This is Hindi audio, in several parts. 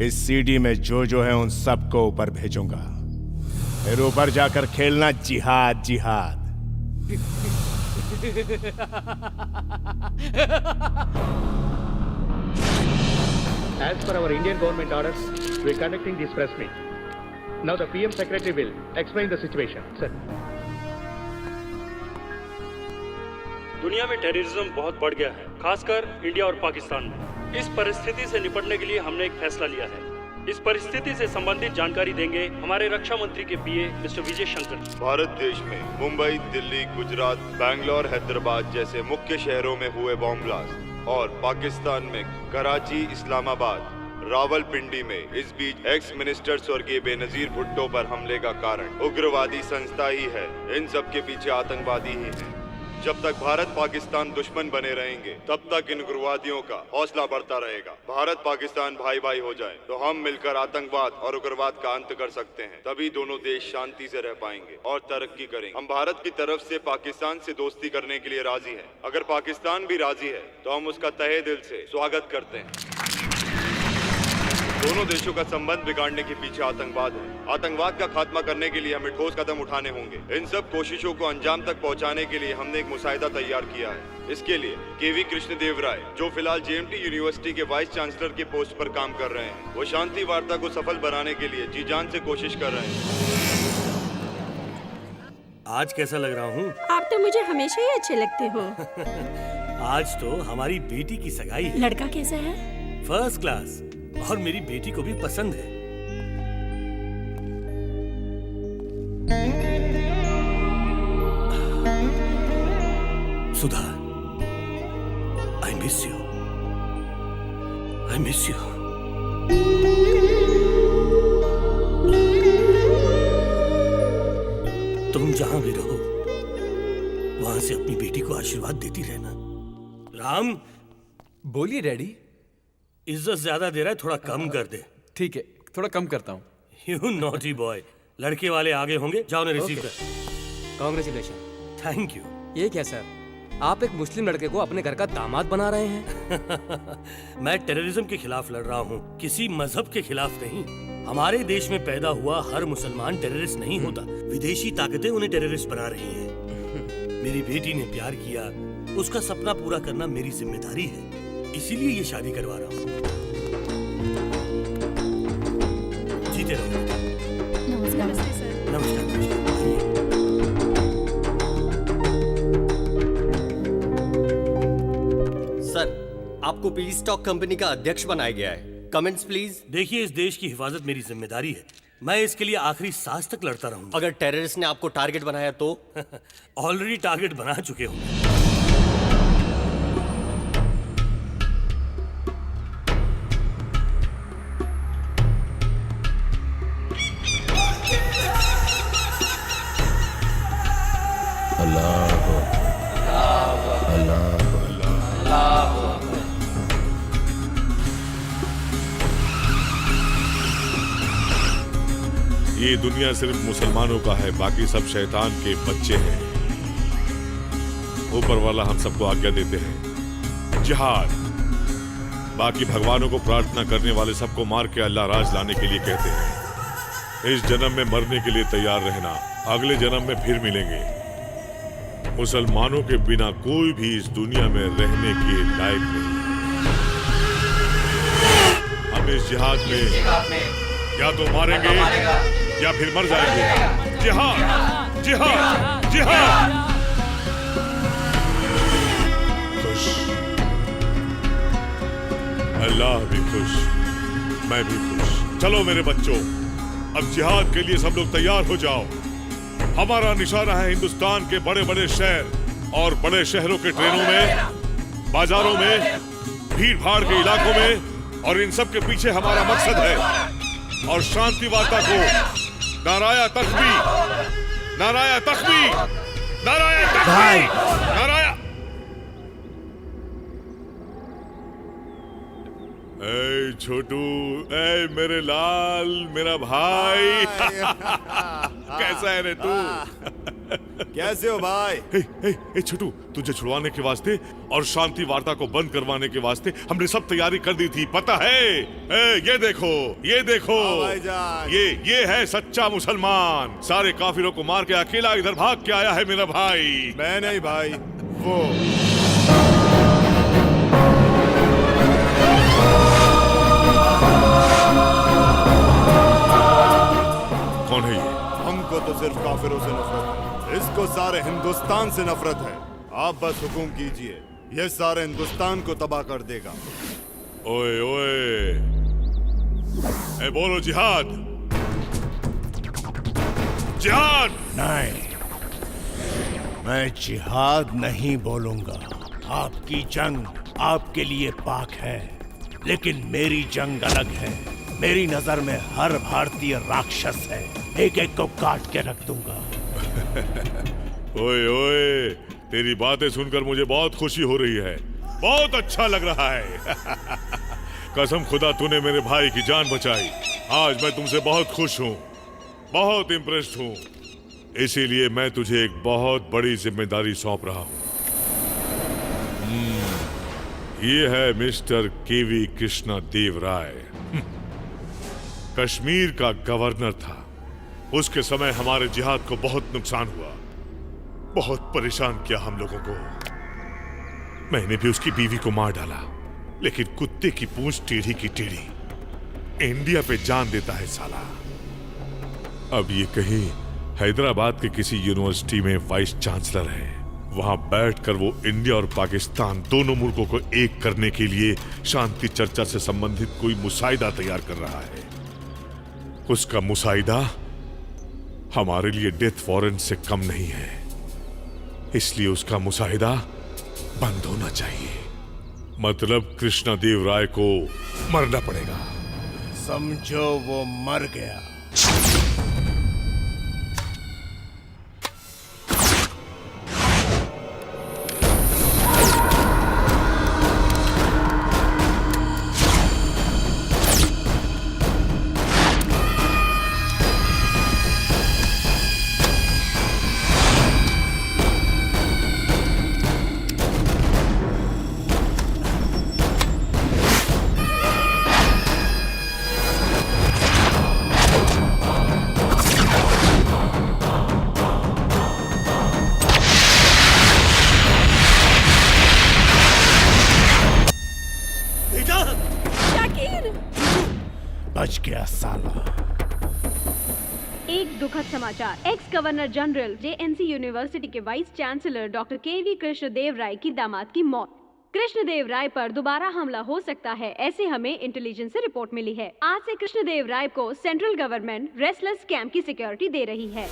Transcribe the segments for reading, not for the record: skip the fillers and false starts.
इस सीडी में जो है उन सबको ऊपर भेजूंगा। फिर ऊपर जाकर खेलना जिहाद जिहाद। As per our Indian government orders, we are conducting this press meet. Now the PM Secretary will explain the situation. Sir. दुनिया में टेररिज्म बहुत बढ़ गया है, खासकर इंडिया और पाकिस्तान में। इस परिस्थिति से निपटने के लिए हमने एक फैसला लिया है। इस परिस्थिति से संबंधित जानकारी देंगे हमारे रक्षा मंत्री के पीए मिस्टर विजय शंकर। भारत देश में मुंबई, दिल्ली, गुजरात, बैंगलोर, हैदराबाद जैसे मुख्य शहरों में हुए बॉम्ब ब्लास्ट और पाकिस्तान में कराची, इस्लामाबाद, रावलपिंडी में इस बीच एक्स मिनिस्टर स्वर्गीय बेनजीर भुट्टो पर हमले का कारण उग्रवादी संस्था ही है। इन सब के पीछे आतंकवादी ही है। जब तक भारत पाकिस्तान दुश्मन बने रहेंगे तब तक इन उग्रवादियों का हौसला बढ़ता रहेगा। भारत पाकिस्तान भाई भाई हो जाए तो हम मिलकर आतंकवाद और उग्रवाद का अंत कर सकते हैं। तभी दोनों देश शांति से रह पाएंगे और तरक्की करेंगे। हम भारत की तरफ से पाकिस्तान से दोस्ती करने के लिए राजी हैं। अगर पाकिस्तान भी राजी है तो हम उसका तहे दिल से स्वागत करते हैं। दोनों देशों का संबंध बिगाड़ने के पीछे आतंकवाद है। आतंकवाद का खात्मा करने के लिए हमें ठोस कदम उठाने होंगे। इन सब कोशिशों को अंजाम तक पहुंचाने के लिए हमने एक मुसाहिदा तैयार किया है। इसके लिए केवी कृष्णदेव राय, जो फिलहाल जेएमटी यूनिवर्सिटी के वाइस चांसलर के पोस्ट पर काम कर रहे हैं, वो शांति वार्ता को सफल बनाने के लिए जी जान से कोशिश कर रहे हैं। आज कैसा लग रहा हूँ? आप तो मुझे हमेशा ही अच्छे लगते हो। आज तो हमारी बेटी की सगाई है। लड़का कैसा है? फर्स्ट क्लास, और मेरी बेटी को भी पसंद है। Sudha, I miss you, I miss you. तुम जहां भी रहो वहां से अपनी बेटी को आशीर्वाद देती रहना। राम, बोलिए डैडी। इज्जत ज्यादा दे रहा है, थोड़ा कम कर दे। ठीक है, थोड़ा कम करता हूँ। You naughty boy. लड़के वाले आगे होंगे, जाओ ने रिसीव कर। कांग्रेचुलेशन। Thank you. ये क्या सर, आप एक मुस्लिम लड़के को अपने घर का दामाद बना रहे हैं? मैं टेररिज्म के खिलाफ लड़ रहा हूँ, किसी मजहब के खिलाफ नहीं। हमारे देश में पैदा हुआ हर मुसलमान टेररिस्ट नहीं होता। विदेशी ताकतें उन्हें टेररिस्ट बना रही हैं। मेरी बेटी ने प्यार किया, उसका सपना पूरा करना मेरी जिम्मेदारी है, इसीलिए ये शादी करवा रहा हूँ। जीते रहो। नमस्कार सर। नमस्कार। सर, आपको पीस स्टॉक कंपनी का अध्यक्ष बनाया गया है। Comments please. देखिए, इस देश की हिफाजत मेरी जिम्मेदारी है। मैं इसके लिए आखिरी सांस तक लड़ता रहूंगा। अगर टेररिस्ट ने आपको टारगेट बनाया तो? ऑलरेडी टारगेट बना चुके होंगे। ये दुनिया सिर्फ मुसलमानों का है, बाकी सब शैतान के बच्चे हैं। ऊपर वाला हम सबको आज्ञा देते हैं जिहाद। बाकी भगवानों को प्रार्थना करने वाले सबको मार के अल्लाह राज लाने के लिए कहते हैं। इस जन्म में मरने के लिए तैयार रहना, अगले जन्म में फिर मिलेंगे। मुसलमानों के बिना कोई भी इस दुनिया में रहने के लायक नहीं। हम इस जिहाद में या तो मारेंगे या फिर मर जाएंगे। जिहाद, जिहाद, जिहाद। खुश, अल्लाह भी खुश, मैं भी खुश। चलो मेरे बच्चों, अब जिहाद के लिए सब लोग तैयार हो जाओ। हमारा निशाना है हिंदुस्तान के बड़े बड़े शहर और बड़े शहरों के ट्रेनों में, बाजारों में, भीड़ भाड़ के इलाकों में, और इन सब के पीछे हमारा मकसद है। और शांति वार्ता को नाराया तख्बी, नाराया तख्बी, नाराया तख्बी, नाराया। ए छोटू, ए मेरे लाल, मेरा भाई। कैसा है रे तू? कैसे हो भाई? ए छोटू, तुझे छुड़वाने के वास्ते और शांति वार्ता को बंद करवाने के वास्ते हमने सब तैयारी कर दी थी, पता है? ये देखो, ये देखो, भाईजान। ये है सच्चा मुसलमान। सारे काफिरों को मार के अकेला इधर भाग के आया है मेरा भाई। मैं नहीं भाई, वो। कौन है ये? हमको तो सिर्फ काफिरों से नफरत है, इसको सारे हिंदुस्तान से नफरत है। आप बस हुकुम कीजिए, ये सारे हिंदुस्तान को तबाह कर देगा। ओए ओए, बोलो जिहाद, जिहाद। नहीं, मैं जिहाद नहीं बोलूंगा। आपकी जंग आपके लिए पाक है, लेकिन मेरी जंग अलग है। मेरी नजर में हर भारतीय राक्षस है, एक एक को काट के रख दूंगा। ओए ओए, तेरी बातें सुनकर मुझे बहुत खुशी हो रही है, बहुत अच्छा लग रहा है। कसम खुदा तूने मेरे भाई की जान बचाई। आज मैं तुमसे बहुत खुश हूँ, बहुत इम्प्रेस्ड हूँ। इसीलिए मैं तुझे एक बहुत बड़ी जिम्मेदारी सौंप रहा हूँ। ये है मिस्टर केवी कृष्णा देव राय। कश्मीर का गवर्नर था। उसके समय हमारे जिहाद को बहुत नुकसान हुआ, बहुत परेशान किया हम लोगों को। मैंने भी उसकी बीवी को मार डाला, लेकिन कुत्ते की पूंछ टेढ़ी की टेढ़ी। इंडिया पे जान देता है साला। अब ये कहीं हैदराबाद के किसी यूनिवर्सिटी में वाइस चांसलर है। वहां बैठकर वो इंडिया और पाकिस्तान दोनों मुल्कों को एक करने के लिए शांति चर्चा से संबंधित कोई मुसाहिदा तैयार कर रहा है। उसका मुसाहिदा हमारे लिए डेथ वारंट से कम नहीं है, इसलिए उसका मुसाहिदा बंद होना चाहिए। मतलब कृष्णा देव राय को मरना पड़ेगा। समझो वो मर गया। बच गया साला। एक दुखद समाचार, x governor general JNC university के वाइस चांसलर डॉक्टर केवी कृष्णदेव राय की दामाद की मौत। कृष्णदेव राय पर दोबारा हमला हो सकता है, ऐसे हमें इंटेलिजेंस से रिपोर्ट मिली है। आज से कृष्णदेव राय को सेंट्रल गवर्नमेंट रेस्टलेस कैंप की सिक्योरिटी दे रही है।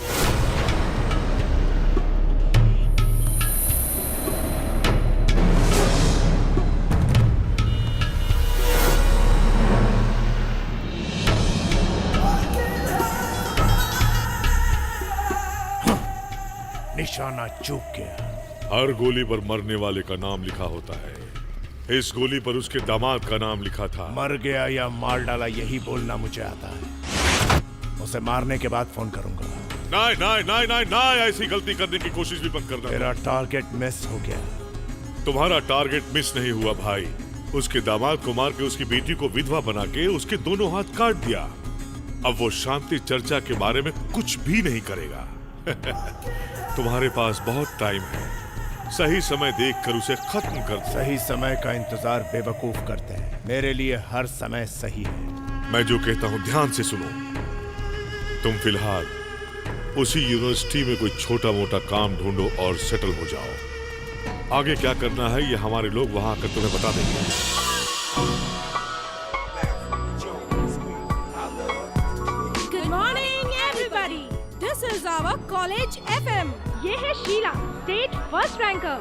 निशाना चूक गया। हर गोली पर मरने वाले का नाम लिखा होता है। इस गोली पर उसके दामाद का नाम लिखा था। मर गया या मार डाला यही बोलना मुझे आता है। उसे मारने के बाद फोन करूंगा। नहीं नहीं नहीं नहीं नहीं, ऐसी गलती करने की कोशिश भी मत करना। मेरा टारगेट मिस हो गया। तुम्हारा टारगेट मिस नहीं हुआ भाई। उसके दामाद को मार के उसकी बेटी को विधवा बना के उसके दोनों हाथ काट दिया। अब वो शांति चर्चा के बारे में कुछ भी नहीं करेगा। तुम्हारे पास बहुत टाइम है, सही समय देखकर उसे खत्म कर दो। सही समय का इंतजार बेवकूफ करते हैं, मेरे लिए हर समय सही है। मैं जो कहता हूँ ध्यान से सुनो। तुम फिलहाल उसी यूनिवर्सिटी में कोई छोटा मोटा काम ढूंढो और सेटल हो जाओ। आगे क्या करना है ये हमारे लोग वहां आकर तुम्हें बता देंगे। Good morning everybody, this is our college FM. ये है शीला, स्टेट फर्स्ट रैंकर।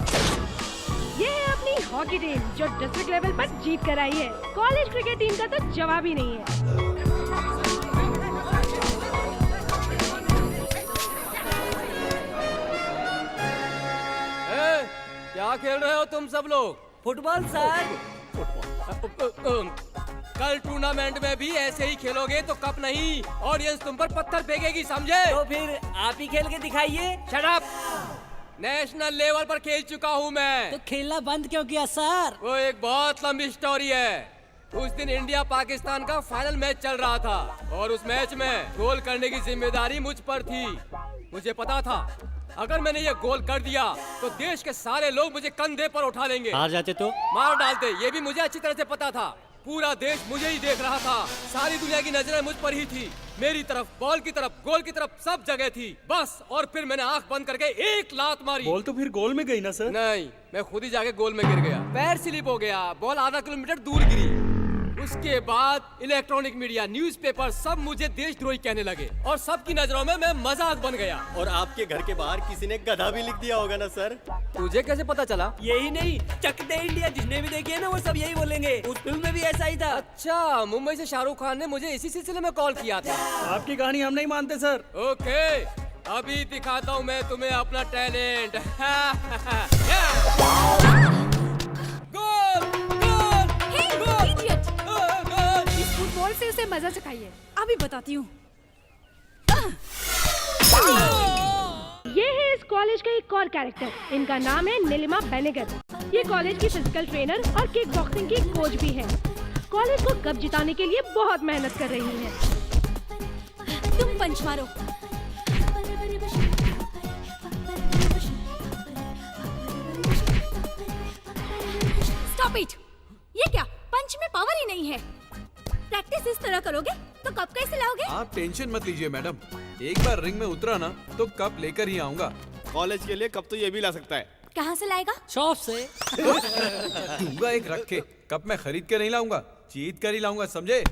ये है अपनी हॉकी टीम जो डिस्ट्रिक्ट लेवल पर जीत कर आई है। कॉलेज क्रिकेट टीम का तो जवाब ही नहीं है। क्या खेल रहे हो तुम सब लोग? Football sir. कल टूर्नामेंट में भी ऐसे ही खेलोगे तो कप नहीं, ऑडियंस तुम पर पत्थर फेंकेगी, समझे? तो फिर आप ही खेल के दिखाइए। Shut up. नेशनल लेवल पर खेल चुका हूँ मैं। तो खेलना बंद क्यों किया सर? वो एक बहुत लंबी स्टोरी है। उस दिन इंडिया पाकिस्तान का फाइनल मैच चल रहा था और उस मैच में गोल करने की जिम्मेदारी मुझ पर थी। मुझे पता था अगर मैंने ये गोल कर दिया तो देश के सारे लोग मुझे कंधे पर उठा लेंगे। हार जाते तो? मार डालते। ये भी मुझे अच्छी तरह से पता था। पूरा देश मुझे ही देख रहा था। सारी दुनिया की नजरें मुझ पर ही थी। मेरी तरफ, बॉल की तरफ, गोल की तरफ, सब जगह थी। बस और फिर मैंने आंख बंद करके एक लात मारी। बॉल तो फिर गोल में गई ना सर? नहीं, मैं खुद ही जाके गोल में गिर गया। पैर स्लिप हो गया। बॉल आधा किलोमीटर दूर गिरी। उसके बाद इलेक्ट्रॉनिक मीडिया, न्यूज़पेपर सब मुझे देशद्रोही कहने लगे और सबकी नजरों में मैं मजाक बन गया। और आपके घर के बाहर किसी ने गधा भी लिख दिया होगा ना सर? तुझे कैसे पता चला? यही नहीं, चक दे इंडिया जिसने भी देखी है ना वो सब यही बोलेंगे। उस फिल्म में भी ऐसा ही था। अच्छा, मुंबई से शाहरुख खान ने मुझे इसी सिलसिले में कॉल किया था। आपकी कहानी हम नहीं मानते सर। ओके, अभी दिखाता हूँ मैं तुम्हें अपना टैलेंट। गोल! गोल! इडियट! इस फुटबॉल से उसे मजा चखाइए। अभी बताती हूँ। ये है इस कॉलेज का एक और कैरेक्टर। इनका नाम है नीलिमा बेनेगर। ये कॉलेज की फिजिकल ट्रेनर और किक बॉक्सिंग की कोच भी है। कॉलेज को कप जिताने के लिए बहुत मेहनत कर रही है। तुम पंच मारो। Stop it. ये क्या, पंच में पावर ही नहीं है। प्रैक्टिस इस तरह करोगे तो कप कैसे लाओगे? आप टेंशन मत लीजिए मैडम, एक बार रिंग में उतरा ना तो कप लेकर ही आऊंगा। कॉलेज के लिए कप तो ये भी ला सकता है। कहाँ से लाएगा? शॉप से। दूंगा एक रख के। कप मैं खरीद के नहीं लाऊंगा, जीत कर ही लाऊंगा, समझे?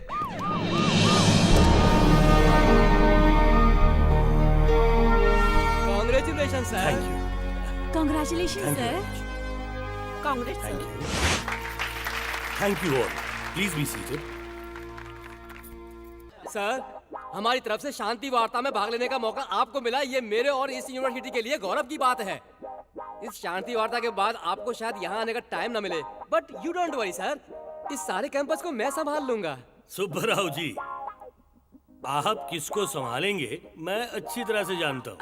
Congratulation sir. Congratulation sir. Congress sir. Thank you all. Please be seated. Sir, हमारी तरफ से शांति वार्ता में भाग लेने का मौका आपको मिला, ये मेरे और इस यूनिवर्सिटी के लिए गौरव की बात है। इस शांति वार्ता के बाद आपको शायद यहाँ आने का टाइम न मिले, but you don't worry sir, इस सारे कैंपस को मैं संभाल लूंगा। सुब्बाराव जी, आप किसको संभालेंगे मैं अच्छी तरह से जानता हूँ।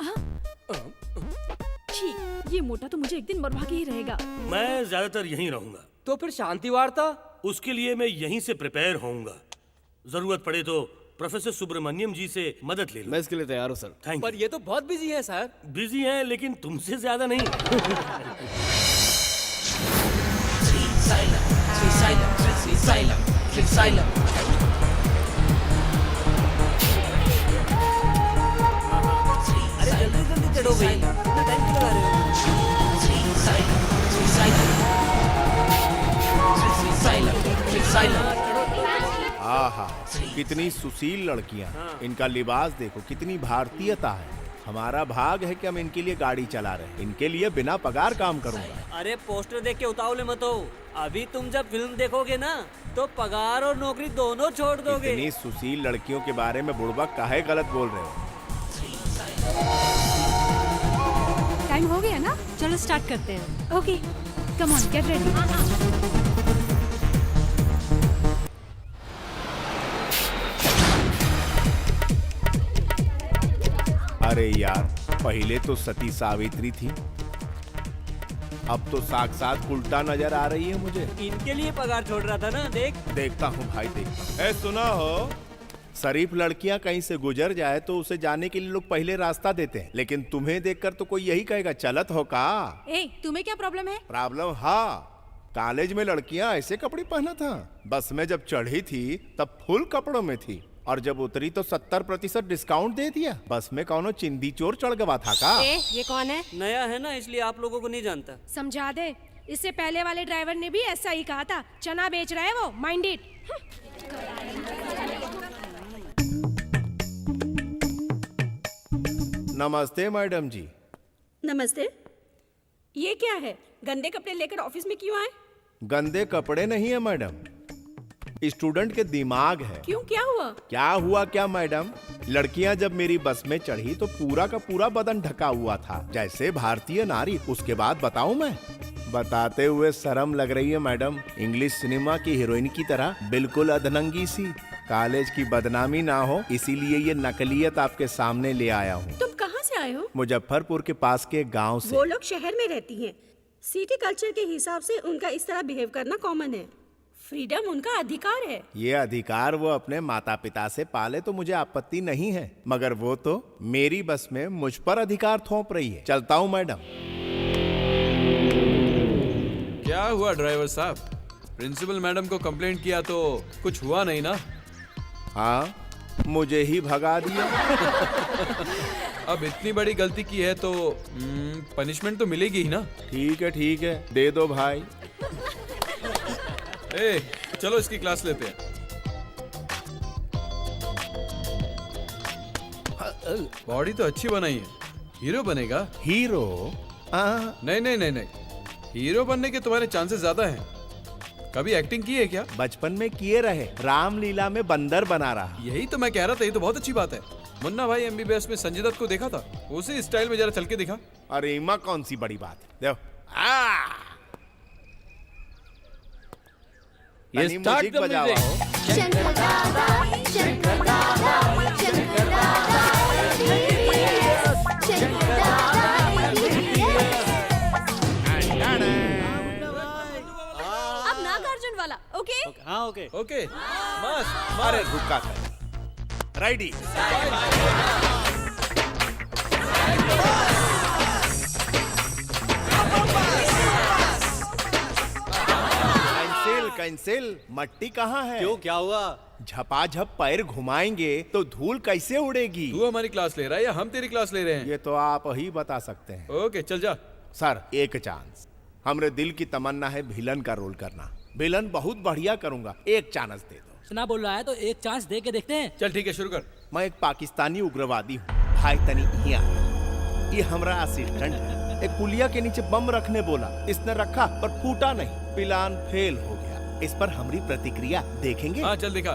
छी, ये मोटा तो मुझे एक दिन मरवा के ही रहेगा। मैं ज्यादातर यहीं रहूंगा। तो फिर शांति वार्ता? उसके लिए मैं यहीं से प्रिपेयर होऊंगा। जरूरत पड़े तो प्रोफेसर सुब्रमण्यम जी से मदद ले लूं। मैं इसके लिए तैयार हूँ सर। थैंक पर ये तो बहुत बिजी है सर। बिजी हैं लेकिन तुमसे ज्यादा नहीं। अरे जल्दी जल्दी चढ़ो भाई, इतना टाइम क्यों लगा रहे हो? आहा, कितनी सुशील लड़कियां। इनका लिबास देखो, कितनी भारतीयता है। हमारा भाग है कि हम इनके लिए गाड़ी चला रहे हैं। इनके लिए बिना पगार काम करूंगा। अरे पोस्टर देख के उतावले मत हो। अभी तुम जब फिल्म देखोगे ना तो पगार और नौकरी दोनों छोड़ दोगे। इतनी सुशील लड़कियों के बारे में बुड़बक काहे गलत बोल रहे हो? टाइम हो गया ना, चलो स्टार्ट करते हैं। Okay, come on, get ready. अरे यार, पहले तो सती सावित्री थी, अब तो साक्षात उल्टा नजर आ रही है मुझे। इनके लिए पगार छोड़ रहा था ना, देख। देखता हूँ भाई, देखता हूँ। सुना हो, शरीफ लड़कियां कहीं से गुजर जाए तो उसे जाने के लिए लोग पहले रास्ता देते हैं, लेकिन तुम्हें देखकर तो कोई यही कहेगा चलत हो का। तुम्हें क्या प्रॉब्लम है? प्रॉब्लम? हाँ, कॉलेज में लड़कियां ऐसे कपड़े पहना था। बस में जब चढ़ी थी तब फुल कपड़ों में थी और जब उतरी तो 70% डिस्काउंट दे दिया। बस में कौनो चिंदी चोर चढ़ गवा था का? ये कौन है? नया है ना, इसलिए आप लोगों को नहीं जानता। समझा दे। इससे पहले वाले ड्राइवर ने भी ऐसा ही कहा था। चना बेच रहा है वो, माइंड इट। नमस्ते मैडम जी। नमस्ते। ये क्या है, गंदे कपड़े लेकर ऑफिस में क्यों आए? गंदे कपड़े नहीं है मैडम, स्टूडेंट के दिमाग है। क्यों, क्या हुआ? क्या हुआ क्या मैडम? लड़कियां जब मेरी बस में चढ़ी तो पूरा का पूरा बदन ढका हुआ था, जैसे भारतीय नारी। उसके बाद बताऊं मैं? बताते हुए शर्म लग रही है मैडम। इंग्लिश सिनेमा की हीरोइन की तरह बिल्कुल अधनंगी सी। कॉलेज की बदनामी ना हो इसीलिए ये नकलियत आपके सामने ले आया हूँ। तुम कहाँ से आए हो? मुजफ्फरपुर के पास के गांव से। वो लोग शहर में रहती हैं। सिटी कल्चर के हिसाब से उनका इस तरह बिहेव करना कॉमन है। फ्रीडम उनका अधिकार है। ये अधिकार वो अपने माता पिता से पाले तो मुझे आपत्ति नहीं है, मगर वो तो मेरी बस में मुझ पर अधिकार थोप रही है। चलता हूँ मैडम। क्या हुआ ड्राइवर साहब? प्रिंसिपल मैडम को कंप्लेंट किया तो कुछ हुआ नहीं ना? हाँ, मुझे ही भगा दिया। अब इतनी बड़ी गलती की है तो पनिशमेंट तो मिलेगी ही ना? ठीक है, दे दो भाई। ए, चलो इसकी क्लास लेते हैं। बॉडी तो अच्छी बनाई है, हीरो बनेगा। हीरो? नहीं, हीरो बनने के तुम्हारे चांसेस ज्यादा हैं। कभी एक्टिंग की है क्या? बचपन में किए रहे, रामलीला में बंदर बना रहा। यही तो मैं कह रहा था, ये तो बहुत अच्छी बात है। मुन्ना भाई MBBS में संजय दत्त को देखा था, उसी स्टाइल में जरा चल के दिखा। अरे इमा कौन सी बड़ी बात है, देखो। ये स्टार्ट द म्यूजिक। अब नागार्जुन वाला, ओके? हाँ ओके। ओके, मस्त। अरे रुका था। रेडी। कैंसिल। मट्टी कहाँ है? क्यों, क्या हुआ? झपाझप पैर घुमाएंगे तो धूल कैसे उड़ेगी? तू हमारी क्लास ले रहा है या हम तेरी क्लास ले रहे हैं? ये तो आप ही बता सकते हैं। ओके, चल जा। सर, एक चांस। हमरे दिल की तमन्ना है विलन का रोल करना। विलन बहुत बढ़िया करूंगा, एक चांस दे दो। सुना बोल रहा है तो एक चांस दे के देखते हैं। चल ठीक है, शुरू कर। मैं एक पाकिस्तानी उग्रवादी हूँ, भाई तनी हिया। ये हमारा असिस्टेंट है। एक पुलिया के नीचे बम रखने बोला, इसने रखा पर फूटा नहीं, प्लान फेल हो गया। इस पर हमारी प्रतिक्रिया देखेंगे? हाँ चल दिखा।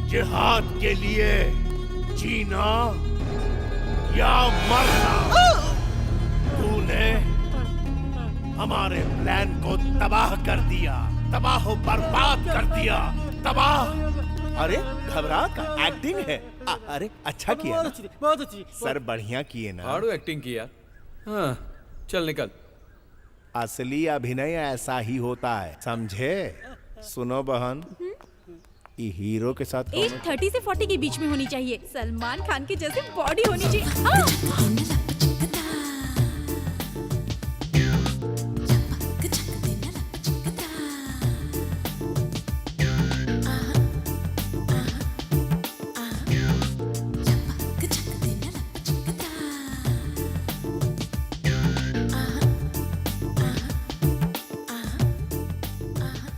जिहाद के लिए जीना या मरना। तूने हमारे प्लान को तबाह कर दिया, तबाह बर्बाद कर दिया, तबाह। अरे घबरा का एक्टिंग है। अरे अच्छा किया, बहुत अच्छी। सर बढ़िया किए ना। हार्ड एक्टिंग किया। हाँ चल निकल। असली अभिनय ऐसा ही होता है, समझे? सुनो बहन, ये हीरो के साथ एज 30 से 40 के बीच में होनी चाहिए। सलमान खान की जैसे बॉडी होनी चाहिए।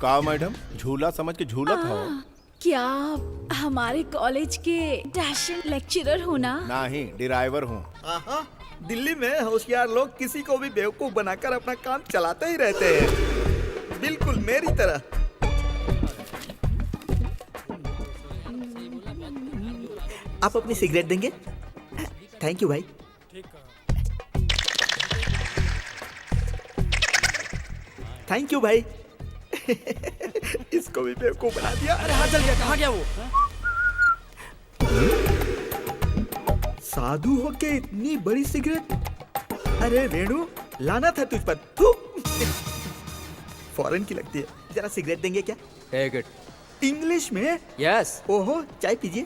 का मैडम, झूला समझ के झूला था? क्या आप हमारे कॉलेज के डैशिंग लेक्चरर हो ना? नहीं, ड्राइवर हूँ। दिल्ली में होशियार लोग किसी को भी बेवकूफ बनाकर अपना काम चलाते ही रहते हैं, बिल्कुल मेरी तरह। आप अपनी सिगरेट देंगे? थैंक यू भाई। थैंक यू भाई। इसको भी बेवकूफ बना दिया। अरे हाँ, चल गया। कहाँ गया वो? साधु होके इतनी बड़ी सिगरेट। अरे रेणु, लाना था तुझ पर। थू। फॉरेन की लगती है। जरा सिगरेट देंगे क्या? Take it. इंग्लिश में? यस। ओहो, चाय पीजिए।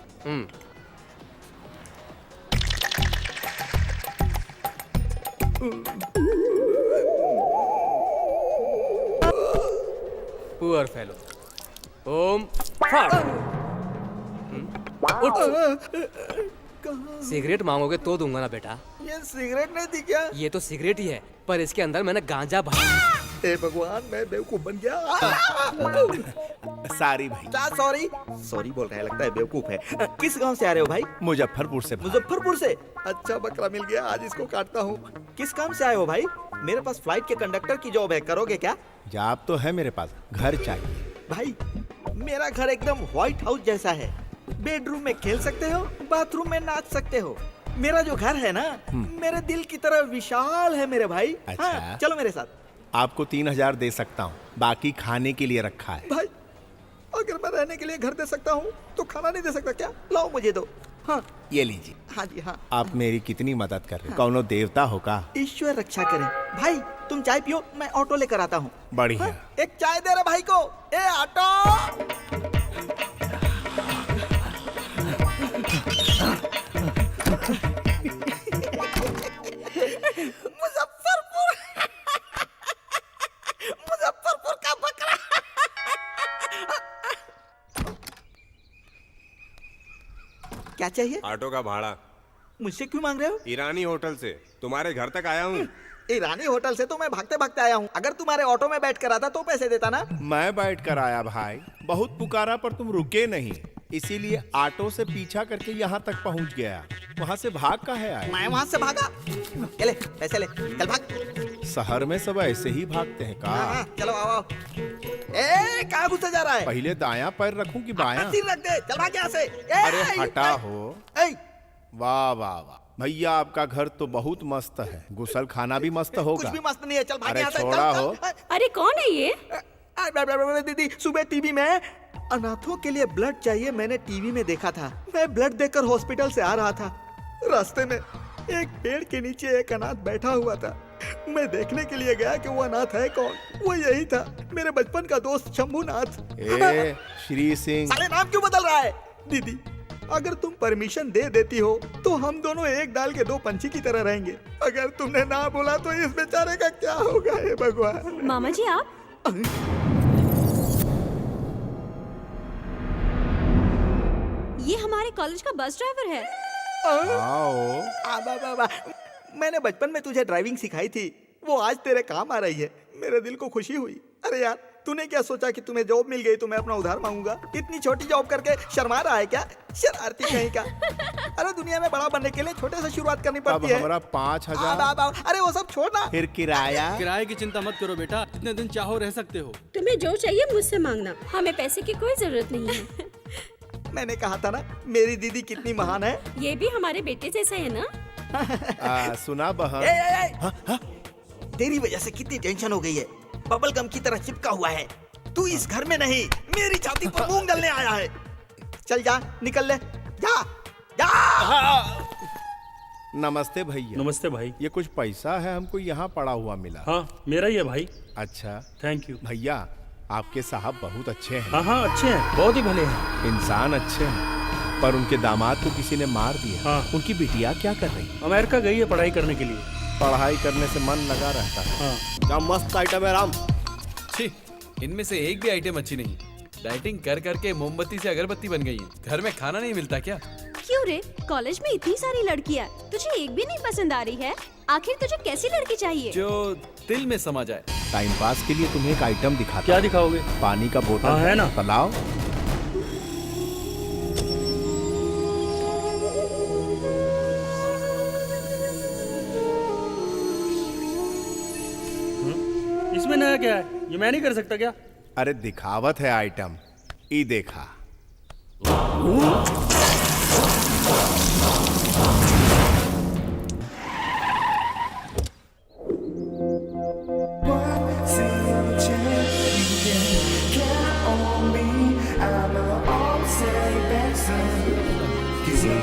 Poor fellow. ओम फट। सिगरेट मांगोगे तो दूंगा ना बेटा। ये सिगरेट नहीं थी क्या? ये तो सिगरेट ही है, पर इसके अंदर मैंने गांजा भरा। हे भगवान, मैं बेवकूफ बन गया। सॉरी भाई। सॉरी बोल रहा है, लगता है बेवकूफ है। किस गांव से आ रहे हो भाई? मुजफ्फरपुर से। मुजफ्फरपुर से? अच्छा बकरा मिल गया, आज इसको काटता हूँ। किस काम से आए हो भाई? मेरे पास फ्लाइट के कंडक्टर की जॉब है, करोगे क्या? जॉब तो है मेरे पास, घर चाहिए। भाई मेरा घर एकदम व्हाइट हाउस जैसा है। बेडरूम में खेल सकते हो, बाथरूम में नाच सकते हो। मेरा जो घर है ना, मेरे दिल की तरह विशाल है मेरे भाई। अच्छा। हाँ, चलो मेरे साथ। आपको 3000 दे सकता हूँ, बाकी खाने के लिए रखा है। भाई अगर मैं रहने के लिए घर दे सकता हूँ तो खाना नहीं दे सकता क्या? लाओ मुझे दो। हाँ ये लीजिए। हाँ जी हाँ। आप मेरी कितनी मदद कर रहे हैं। कौनो देवता हो का? ईश्वर रक्षा करे। भाई तुम चाय पियो, मैं ऑटो लेकर आता हूँ। बढ़िया। हाँ, एक चाय दे रहे भाई को। ए ऑटो। मुजफ्फरपुर मुजफ्फरपुर का बकरा। क्या चाहिए? ऑटो का भाड़ा। मुझसे क्यों मांग रहे हो? ईरानी होटल से तुम्हारे घर तक आया हूँ। ईरानी होटल से तो मैं भागते भागते आया हूँ। अगर तुम्हारे ऑटो में बैठ कर आता तो पैसे देता ना। मैं बैठ कर आया भाई, बहुत पुकारा पर तुम रुके नहीं, इसीलिए ऑटो से पीछा करके यहाँ तक पहुँच गया। वहाँ से भाग का है आया? मैं वहाँ से भागा। ये ले पैसे ले, चल भाग। शहर में सब ऐसे ही भागते हैं का? हाँ, चलो आओ। ए कहाँ घुसा जा रहा है? पहले दायां पैर रखूं कि बायां? सिर रख दे, चल भाग यहाँ से। अरे हटा हो। वाह वाह वाह भैया, आपका घर तो बहुत मस्त है। गुसल खाना भी मस्त होगा। कुछ भी मस्त नहीं है, चल भाग अरे यहाँ से। छोड़ा हो। अरे कौन है ये? दीदी सुबह टीवी में अनाथों के लिए ब्लड चाहिए, मैंने टीवी में देखा था। मैं ब्लड देकर हॉस्पिटल से आ रहा था, रास्ते में एक पेड़ के नीचे एक अनाथ बैठा हुआ था। मैं देखने के लिए गया कि वो अनाथ है कौन। वो यही था, मेरे बचपन का दोस्त शंभूनाथ। श्री सिंह। साले नाम क्यों बदल रहा है? दीदी अगर तुम परमिशन दे देती हो तो हम दोनों एक डाल के दो पंछी की तरह रहेंगे। अगर तुमने ना बोला तो इस बेचारे का क्या होगा? हे भगवान। मामा जी आप? ये हमारे कॉलेज का बस ड्राइवर है। मैंने बचपन में तुझे ड्राइविंग सिखाई थी, वो आज तेरे काम आ रही है। मेरे दिल को खुशी हुई। अरे यार तूने क्या सोचा कि तुम्हें जॉब मिल गई तो मैं अपना उधार मांगूंगा? इतनी छोटी जॉब करके शर्मा रहा है क्या? शरारती कहीं का। अरे दुनिया में बड़ा बनने के लिए छोटे से शुरुआत करनी पड़ती है। हमारा 5,000। अरे वो सब छोड़ना। फिर किराया? किराए की चिंता मत करो बेटा, जितने दिन चाहो रह सकते हो। तुम्हें जो चाहिए मुझसे मांगना, हमें पैसे की कोई जरूरत नहीं है। मैंने कहा था ना मेरी दीदी कितनी महान है। ये भी हमारे बेटे जैसा है ना? सुना बहन, तेरी वजह से कितनी टेंशन हो गई है। बबल गम की तरह चिपका हुआ है। तू इस घर में नहीं, मेरी छाती पर मूंग डालने आया है। चल जा, निकल ले, जा जा। नमस्ते भैया। नमस्ते भाई। ये कुछ पैसा है, हमको यहाँ पड़ा हुआ मिला। हाँ मेरा ही है भाई। अच्छा थैंक यू भैया। आपके साहब बहुत अच्छे हैं। हाँ हाँ अच्छे हैं, बहुत ही भले हैं। इंसान अच्छे हैं, पर उनके दामाद को किसी ने मार दिया। हाँ। उनकी बिटिया क्या कर रही? अमेरिका गई है पढ़ाई करने के लिए। पढ़ाई करने से मन लगा रहता है। हाँ। क्या मस्त आइटम है राम। छी, इनमें से एक भी आइटम अच्छी नहीं। डाइटिंग कर करके मोमबत्ती से अगरबत्ती बन गई है। घर में खाना नहीं मिलता क्या? क्यों रे, कॉलेज में इतनी सारी लड़कियां, तुझे एक भी नहीं पसंद आ रही है? आखिर तुझे कैसी लड़की चाहिए? जो दिल में समा जाए। टाइम पास के लिए तुम्हें एक आइटम दिखाता। क्या दिखाओगे? पानी का बोतल। हाँ, है ना? तलाव। इसमें नया क्या है? ये मैं नहीं कर सकता क्या? अरे दिखावत है आइटम, ई देखा।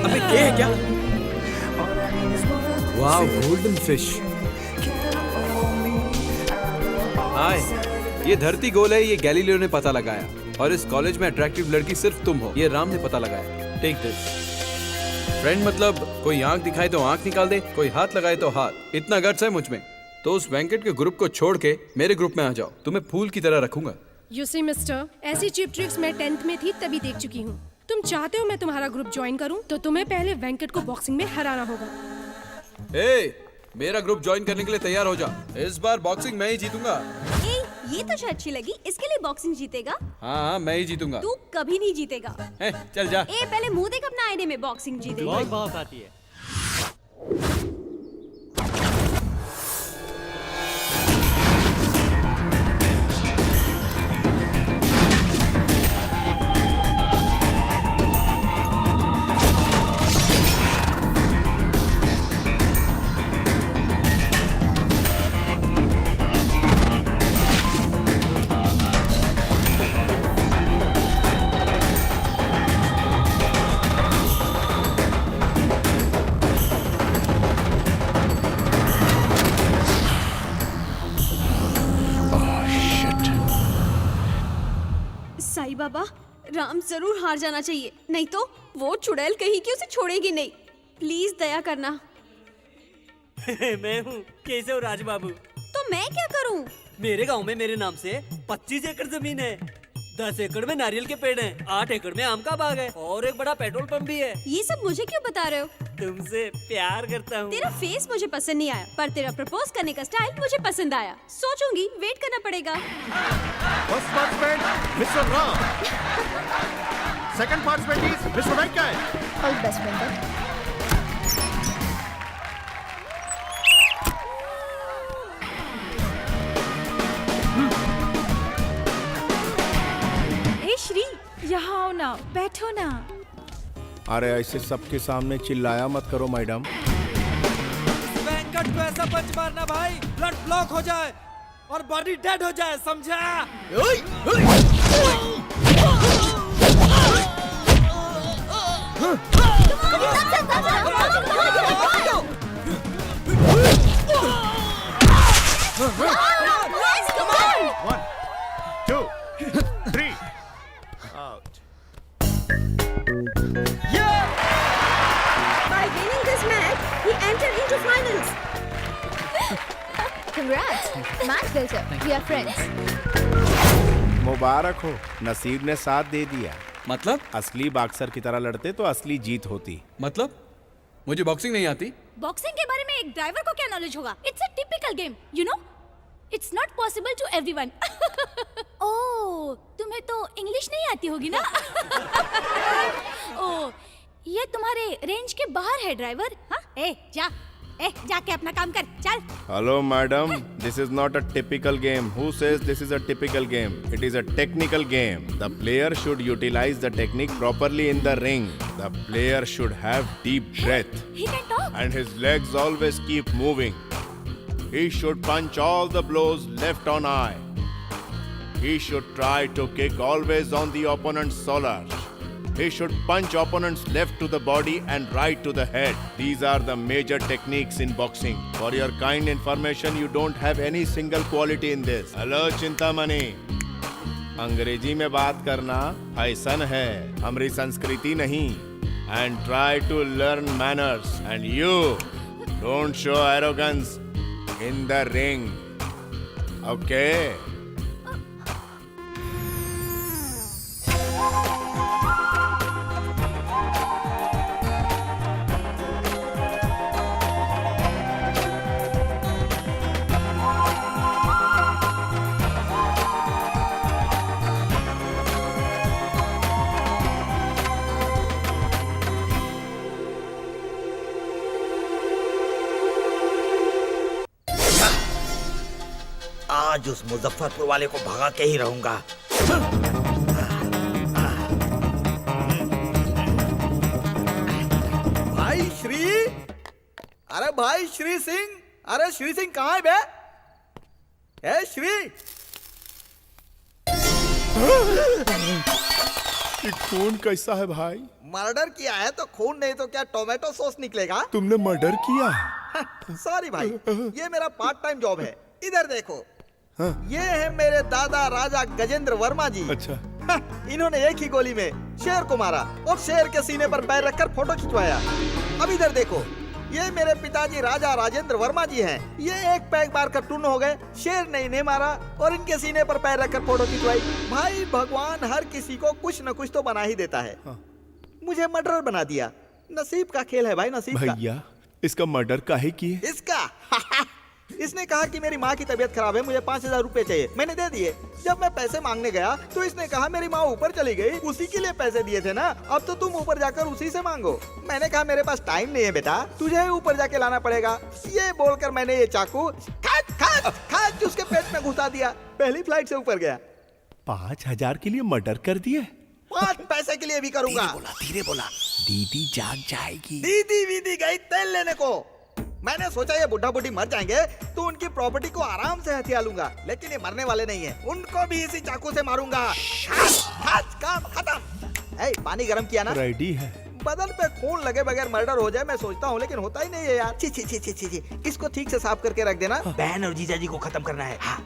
अबे ये है क्या? वाह, गोल्डन फिश। हाय, ये धरती गोल है, ये गैलीलियो ने पता लगाया। और इस कॉलेज में अट्रैक्टिव लड़की सिर्फ तुम हो, ये राम ने पता लगाया। Take this. फ्रेंड मतलब कोई आंख दिखाए तो आंख निकाल दे, कोई हाथ लगाए तो हाथ। इतना गट्स है मुझ में तो उस वेंकट के ग्रुप को छोड़ के मेरे ग्रुप में आ जाओ, तुम्हें फूल की तरह रखूंगा। यू सी मिस्टर, ऐसी चीप ट्रिक्स मैं 10th में थी तभी देख चुकी हूँ। तुम चाहते हो मैं तुम्हारा ग्रुप ज्वाइन करूँ तो तुम्हें पहले वेंकट को बॉक्सिंग में हराना होगा। मेरा ग्रुप ज्वाइन करने के लिए तैयार हो जा। इस बार बॉक्सिंग मैं ही जीतूंगा। ये तुझे अच्छी लगी? इसके लिए बॉक्सिंग जीतेगा? हाँ मैं ही जीतूंगा। तू कभी नहीं जीतेगा। चल जा। पहले मुंह देख अपना आईने में, बॉक्सिंग जीतेगा। बहुत भौंक आती है। राम जरूर हार जाना चाहिए, नहीं तो वो चुड़ैल कहीं की उसे छोड़ेगी नहीं। प्लीज दया करना। मैं हूँ, कैसे हो राज बाबू? तो मैं क्या करूँ? मेरे गांव में मेरे नाम से 25 एकड़ जमीन है। 10 एकड़ में नारियल के पेड़ हैं, 8 एकड़ में आम का बाग है और एक बड़ा पेट्रोल पंप भी है। ये सब मुझे क्यों बता रहे हो? तुमसे प्यार करता हूँ। तेरा फेस मुझे पसंद नहीं आया, पर तेरा प्रपोज करने का स्टाइल मुझे पसंद आया। सोचूंगी, वेट करना पड़ेगा। First participant mister Ram, second participant is mister Venkat. All best Venkat. Shri, यहाँ आओ ना, बैठो ना। अरे ऐसे सबके सामने चिल्लाया मत करो मैडम। वेंकट को ऐसा पंच मारना भाई, ब्लड ब्लॉक हो जाए और बॉडी डेड हो जाए, समझा? One, 2, 3. Out. By winning this match, he entered into finals. Congrats. Match builder. We are friends. मुबारक हो, नसीब ने साथ दे दिया। मतलब? असली बॉक्सर की तरह लड़ते तो असली जीत होती। मतलब? मुझे बॉक्सिंग नहीं आती। बॉक्सिंग के बारे में एक ड्राइवर को क्या नॉलेज होगा? It's a typical game, you know? It's not possible to everyone. Oh, तुम्हें तो इंग्लिश नहीं आती होगी ना? ओह, ये तुम्हारे रेंज के बाहर है ड्राइवर। हाँ, जाके अपना काम कर, चल। Hello madam, this is not a typical game. Who says this is a typical game? It is a technical game. The player should utilize the technique properly in the ring. The player should have deep breath. He can talk. And his legs always keep moving. He should punch all the blows left on eye. He should try to kick always on the opponent's shoulder. He should punch opponents left to the body and right to the head. These are the major techniques in boxing. For your kind information, you don't have any single quality in this. Hello, Chintamani. अंग्रेजी में बात करना फैशन है, हमारी संस्कृति नहीं. And try to learn manners. And you, don't show arrogance in the ring. Okay? आज उस मुजफ्फरपुर वाले को भगा के ही रहूंगा। भाई श्री, अरे भाई श्री सिंह, अरे श्री सिंह कहाँ है बे? ए श्री, ये खून कैसा है भाई? मर्डर किया है तो खून नहीं तो क्या टोमेटो सॉस निकलेगा? तुमने मर्डर किया? सॉरी भाई, ये मेरा पार्ट टाइम जॉब है। इधर देखो, हाँ। ये है मेरे दादा राजा गजेंद्र वर्मा जी। अच्छा। इन्होंने एक ही गोली में शेर को मारा और शेर के सीने पर पैर रखकर फोटो खिंचवाया। अब इधर देखो, ये मेरे पिताजी राजा राजेंद्र वर्मा जी हैं। ये एक पैग मारकर टून हो गए, शेर ने इन्हें मारा और इनके सीने पर पैर रखकर फोटो खिंचवाई। भाई भगवान हर किसी को कुछ न कुछ तो बना ही देता है। हाँ। मुझे मर्डर बना दिया। नसीब का खेल है भाई, नसीब का। भैया, इसका मर्डर काहे किए? इसका इसने कहा कि मेरी माँ की तबीयत खराब है, मुझे 5000 रुपए चाहिए। मैंने दे दिए। जब मैं पैसे मांगने गया तो इसने कहा मेरी माँ ऊपर चली गई, उसी के लिए पैसे दिए थे ना, अब तो तुम ऊपर जाकर उसी से मांगो। मैंने कहा मेरे पास टाइम नहीं है बेटा, तुझे ऊपर जाके लाना पड़ेगा। ये बोलकर मैंने ये चाकू खाच उसके पेट में घुसा दिया। पहली फ्लाइट से ऊपर गया। 5000 के लिए मर्डर कर दिए? 5 पैसे के लिए भी करूंगा। धीरे बोला, दीदी जाग जाएगी। दीदी वीदी गई तेल लेने को। मैंने सोचा ये बुढ़ा बुढ़ी मर जाएंगे तो उनकी प्रॉपर्टी को आराम से हथिया लूंगा, लेकिन ये मरने वाले नहीं है, उनको भी इसी चाकू से मारूंगा। काम खत्म। पानी गरम किया ना? रेडी है। बदन पे खून लगे बगैर मर्डर हो जाए मैं सोचता हूँ, लेकिन होता ही नहीं है यार। छी। इसको ठीक से साफ करके रख देना। बहन और जीजा जी को खत्म करना है। हाँ।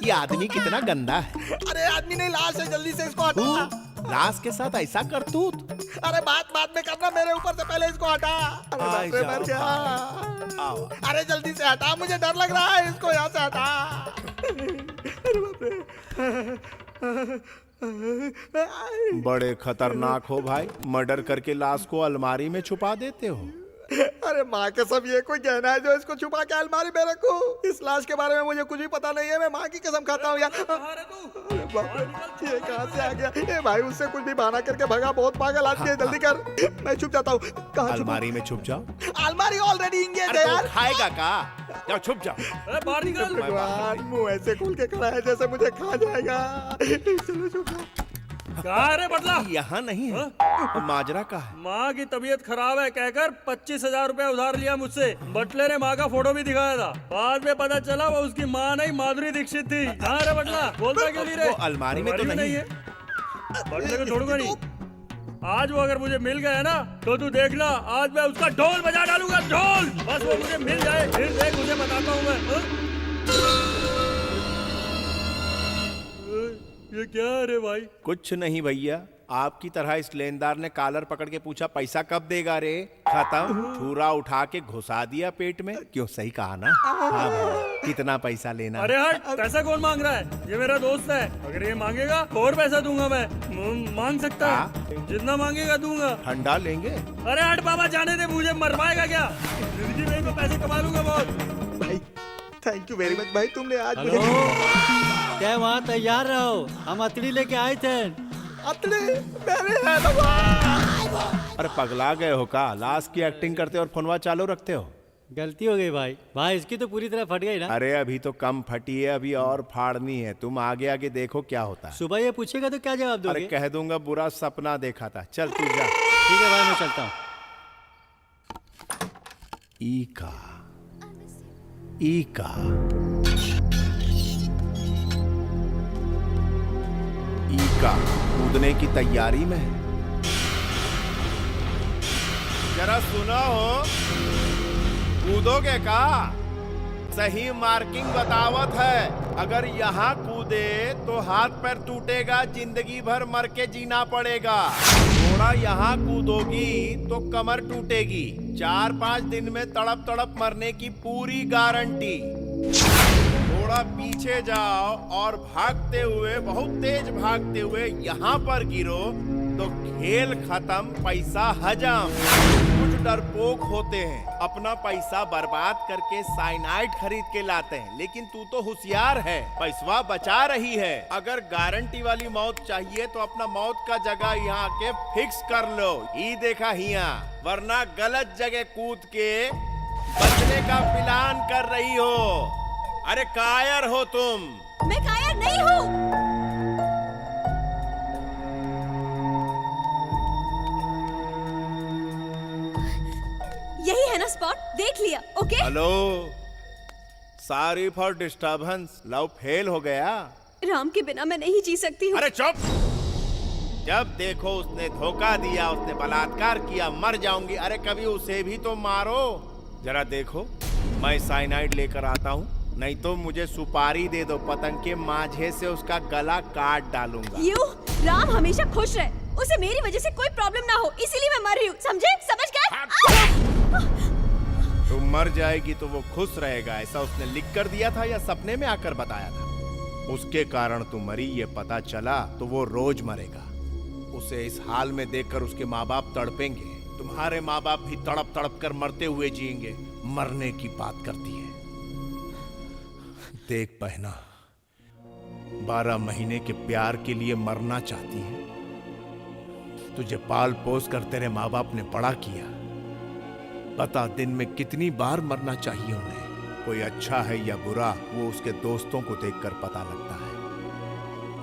ये आदमी कितना गंदा है। अरे आदमी नहीं, लाश है, जल्दी से इसको हटा। लाश के साथ ऐसा करतूत? अरे बात में करना, मेरे ऊपर से पहले इसको हटा। अरे बाप रे, मर गया। अरे जल्दी से हटा, मुझे डर लग रहा है, इसको यहाँ से हटा। अरे बाप रे। बड़े खतरनाक हो भाई, मर्डर करके लाश को अलमारी में छुपा देते हो। अरे माँ के सब, ये कोई कहना है जो इसको छुपा के अलमारी में रखो? इस लाश के बारे में मुझे कुछ भी पता नहीं है, मैं माँ की कसम खाता हूँ यार। अरे बाप रे, ये कहाँ से आ गया? ए भाई, उससे कुछ भी बहाना करके भगा, बहुत पागल आदमी है, जल्दी कर। मैं छुप जाता हूँ। कहाँ अलमारी में छुप जाओ। अलमारी ऑलरेडी इंगेज है यार। खाएगा का? जाओ छुप जाओ। बाहर निकल। भगवान, मुंह ऐसे खोल के खड़ा है जैसे मुझे खा जाएगा। चलो छुप जाओ। कहाँ रे बदला? यहाँ नहीं है। माजरा का है। माँ की तबीयत खराब है कहकर 25,000 रुपया उधार लिया मुझसे। बटले ने माँ का फोटो भी दिखाया था, बाद में पता चला वो उसकी माँ नहीं, माधुरी दीक्षित थी। कहाँ रे बटला? बोलता क्यों नहीं रे? अलमारी में तो नहीं है। बटले को छोड़ूंगा नहीं। आज वो अगर मुझे मिल गया ना तो तू देखना, आज मैं उसका ढोल बजा डालूंगा, ढोल। बस वो मुझे मिल जाए, फिर देख मुझे बताता हूँ मैं। ये क्या है रे भाई? कुछ नहीं भैया, आपकी तरह इस लेनदार ने कॉलर पकड़ के पूछा पैसा कब देगा रे? खत्म, छुरा उठा के घुसा दिया पेट में। क्यों, सही कहा ना? हाँ भाई, कितना पैसा लेना? अरे हट, पैसा कौन मांग रहा है? ये मेरा दोस्त है, अगर ये मांगेगा और पैसा दूंगा मैं। मांग सकता है, जितना मांगेगा दूंगा। ठंडा लेंगे? अरे हट बाबा, जाने दे, मुझे मरवाएगा क्या? जिंदगी में तो पैसे कमा लूंगा बहुत। भाई थैंक यू वेरी मच भाई, तुमने आज मुझे। क्या वहाँ तैयार रहो, हम अतड़ी लेके आए थे। अतड़ी मेरे है भगवान। अरे पगला गए हो का? लाश की एक्टिंग करते और फोनवा चालू रखते हो। गलती हो गई भाई। भाई इसकी तो पूरी तरह फट गई ना। अरे अभी तो कम फटी है, अभी और फाड़नी है। तुम आगे आगे देखो क्या होता है। सुबह ये पूछेगा तो क्या जवाब दोगे? अरे कह दूंगा बुरा सपना देखा था। चल तू जा। ठीक है भाई, मैं चलता हूँ। ईका कूदने की तैयारी में है। जरा सुना हो, कूदोगे का? सही मार्किंग बतावत है। अगर यहाँ कूदे तो हाथ पैर टूटेगा, जिंदगी भर मर के जीना पड़ेगा। थोड़ा यहाँ कूदोगी तो कमर टूटेगी। 4-5 दिन में तड़प तड़प मरने की पूरी गारंटी। थोड़ा पीछे जाओ और भागते हुए, बहुत तेज भागते हुए यहाँ पर गिरो तो खेल खत्म, पैसा हजम। कुछ डरपोक होते हैं, अपना पैसा बर्बाद करके साइनाइड खरीद के लाते हैं, लेकिन तू तो होशियार है, पैसा बचा रही है। अगर गारंटी वाली मौत चाहिए तो अपना मौत का जगह यहाँ के फिक्स कर लो। ही देखा हिया, वरना गलत जगह कूद के बचने का प्लान कर रही हो। अरे कायर हो तुम। मैं कायर नहीं हूँ। यही है ना स्पॉट, देख लिया। Okay hello, sorry for disturbance. Love fail हो गया। राम के बिना मैं नहीं जी सकती हूँ। अरे चुप। जब देखो उसने धोखा दिया, उसने बलात्कार किया, मर जाऊंगी। अरे कभी उसे भी तो मारो। जरा देखो, मैं साइनाइड लेकर आता हूँ, नहीं तो मुझे सुपारी दे दो, पतंग के माझे से उसका गला काट डालूंगा। राम हमेशा खुश रहे, उसे मेरी वजह से कोई प्रॉब्लम ना हो, इसीलिए मैं मर रही हूँ, समझे? समझ गए? तुम मर जाएगी तो वो खुश रहेगा, ऐसा उसने लिख कर दिया था या सपने में आकर बताया था? उसके कारण तुम मरी ये पता चला तो वो रोज मरेगा। उसे इस हाल में देखकर उसके माँ बाप तड़पेंगे। तुम्हारे माँ बाप भी तड़प तड़प कर मरते हुए जिएंगे। मरने की बात करती है। देख बहना, 12 महीने के प्यार के लिए मरना चाहती है। तुझे पाल पोस कर तेरे माँ बाप ने बड़ा किया। बता, दिन में कितनी बार मरना चाहिए उन्हें? कोई अच्छा है या बुरा, वो उसके दोस्तों को देखकर पता लगता है।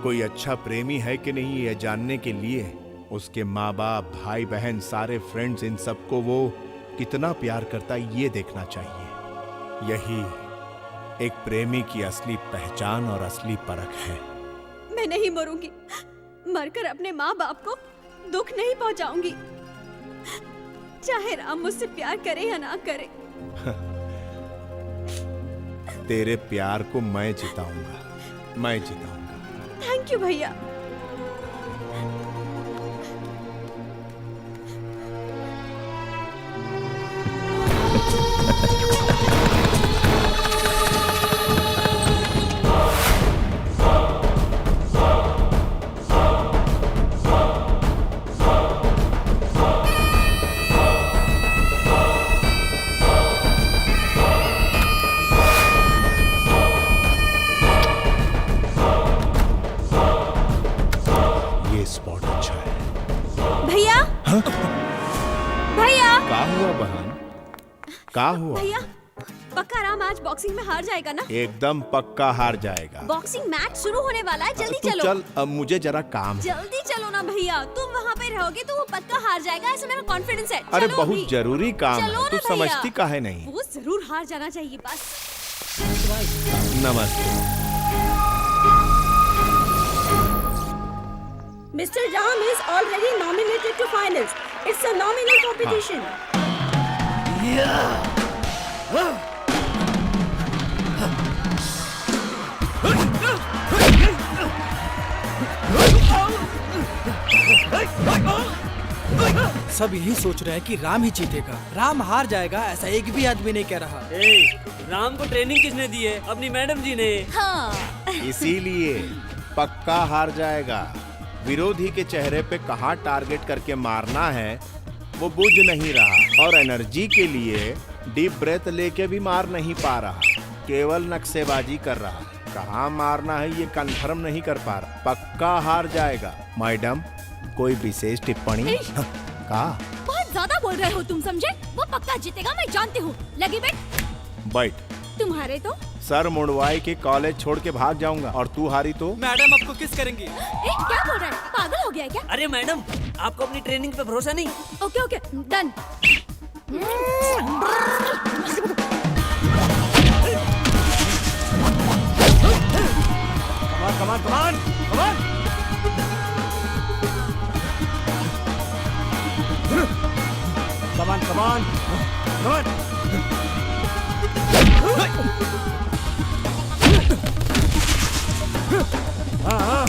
कोई अच्छा प्रेमी है कि नहीं, यह जानने के लिए उसके माँ बाप, भाई बहन, सारे फ्रेंड्स, इन सबको वो कितना प्यार करता है ये देखना चाहिए। यही एक प्रेमी की असली पहचान और असली परख है। मैं नहीं मरूंगी, मरकर अपने माँ बाप को दुख नहीं पहुंचाऊंगी, चाहे राम मुझसे प्यार करे या ना करे। तेरे प्यार को मैं जिताऊंगा। मैं जिताऊंगा। थैंक यू भैया। स्पॉट अच्छा है। भैया भैया का हुआ बहन? का हुआ? भैया पक्का राम आज बॉक्सिंग में हार जाएगा ना? एकदम पक्का हार जाएगा। बॉक्सिंग मैच शुरू होने वाला है, जल्दी तू चलो। चल, अब मुझे जरा काम है। जल्दी चलो ना भैया, तुम वहाँ पे रहोगे तो वो पक्का हार जाएगा, ऐसा मेरा कॉन्फिडेंस है। अरे चलो बहुत अभी। जरूरी काम चलो है, तू ना भैया। समझती काहे नहीं? वो जरूर हार जाना चाहिए बस। नमस्ते। Mr. Ram is already nominated to finals. It's a nominal competition. सब यही सोच रहे हैं कि राम ही जीतेगा। राम हार जाएगा ऐसा एक भी आदमी नहीं कह रहा। राम को ट्रेनिंग किसने दी है? अपनी मैडम जी ने। हाँ। इसीलिए पक्का हार जाएगा। विरोधी के चेहरे पे कहाँ टारगेट करके मारना है वो बुझ नहीं रहा, और एनर्जी के लिए डीप ब्रेथ लेके भी मार नहीं पा रहा, केवल नक्शेबाजी कर रहा। कहाँ मारना है ये कंफर्म नहीं कर पा रहा। पक्का हार जाएगा। मैडम कोई विशेष टिप्पणी? का बहुत ज्यादा बोल रहे हो तुम, समझे? वो पक्का जीतेगा, मैं जानती हूँ। लगी बैठ। बैठ। तुम्हारे तो सर मुंडवाई के कॉलेज छोड़ के भाग जाऊंगा, और तू हारी तो मैडम आपको किस करेंगी? क्या बोल रहा है? पागल हो गया है क्या? अरे मैडम आपको अपनी ट्रेनिंग पे भरोसा नहीं? Okay okay done. Come on come on come on come on come on come on. हाँ हाँ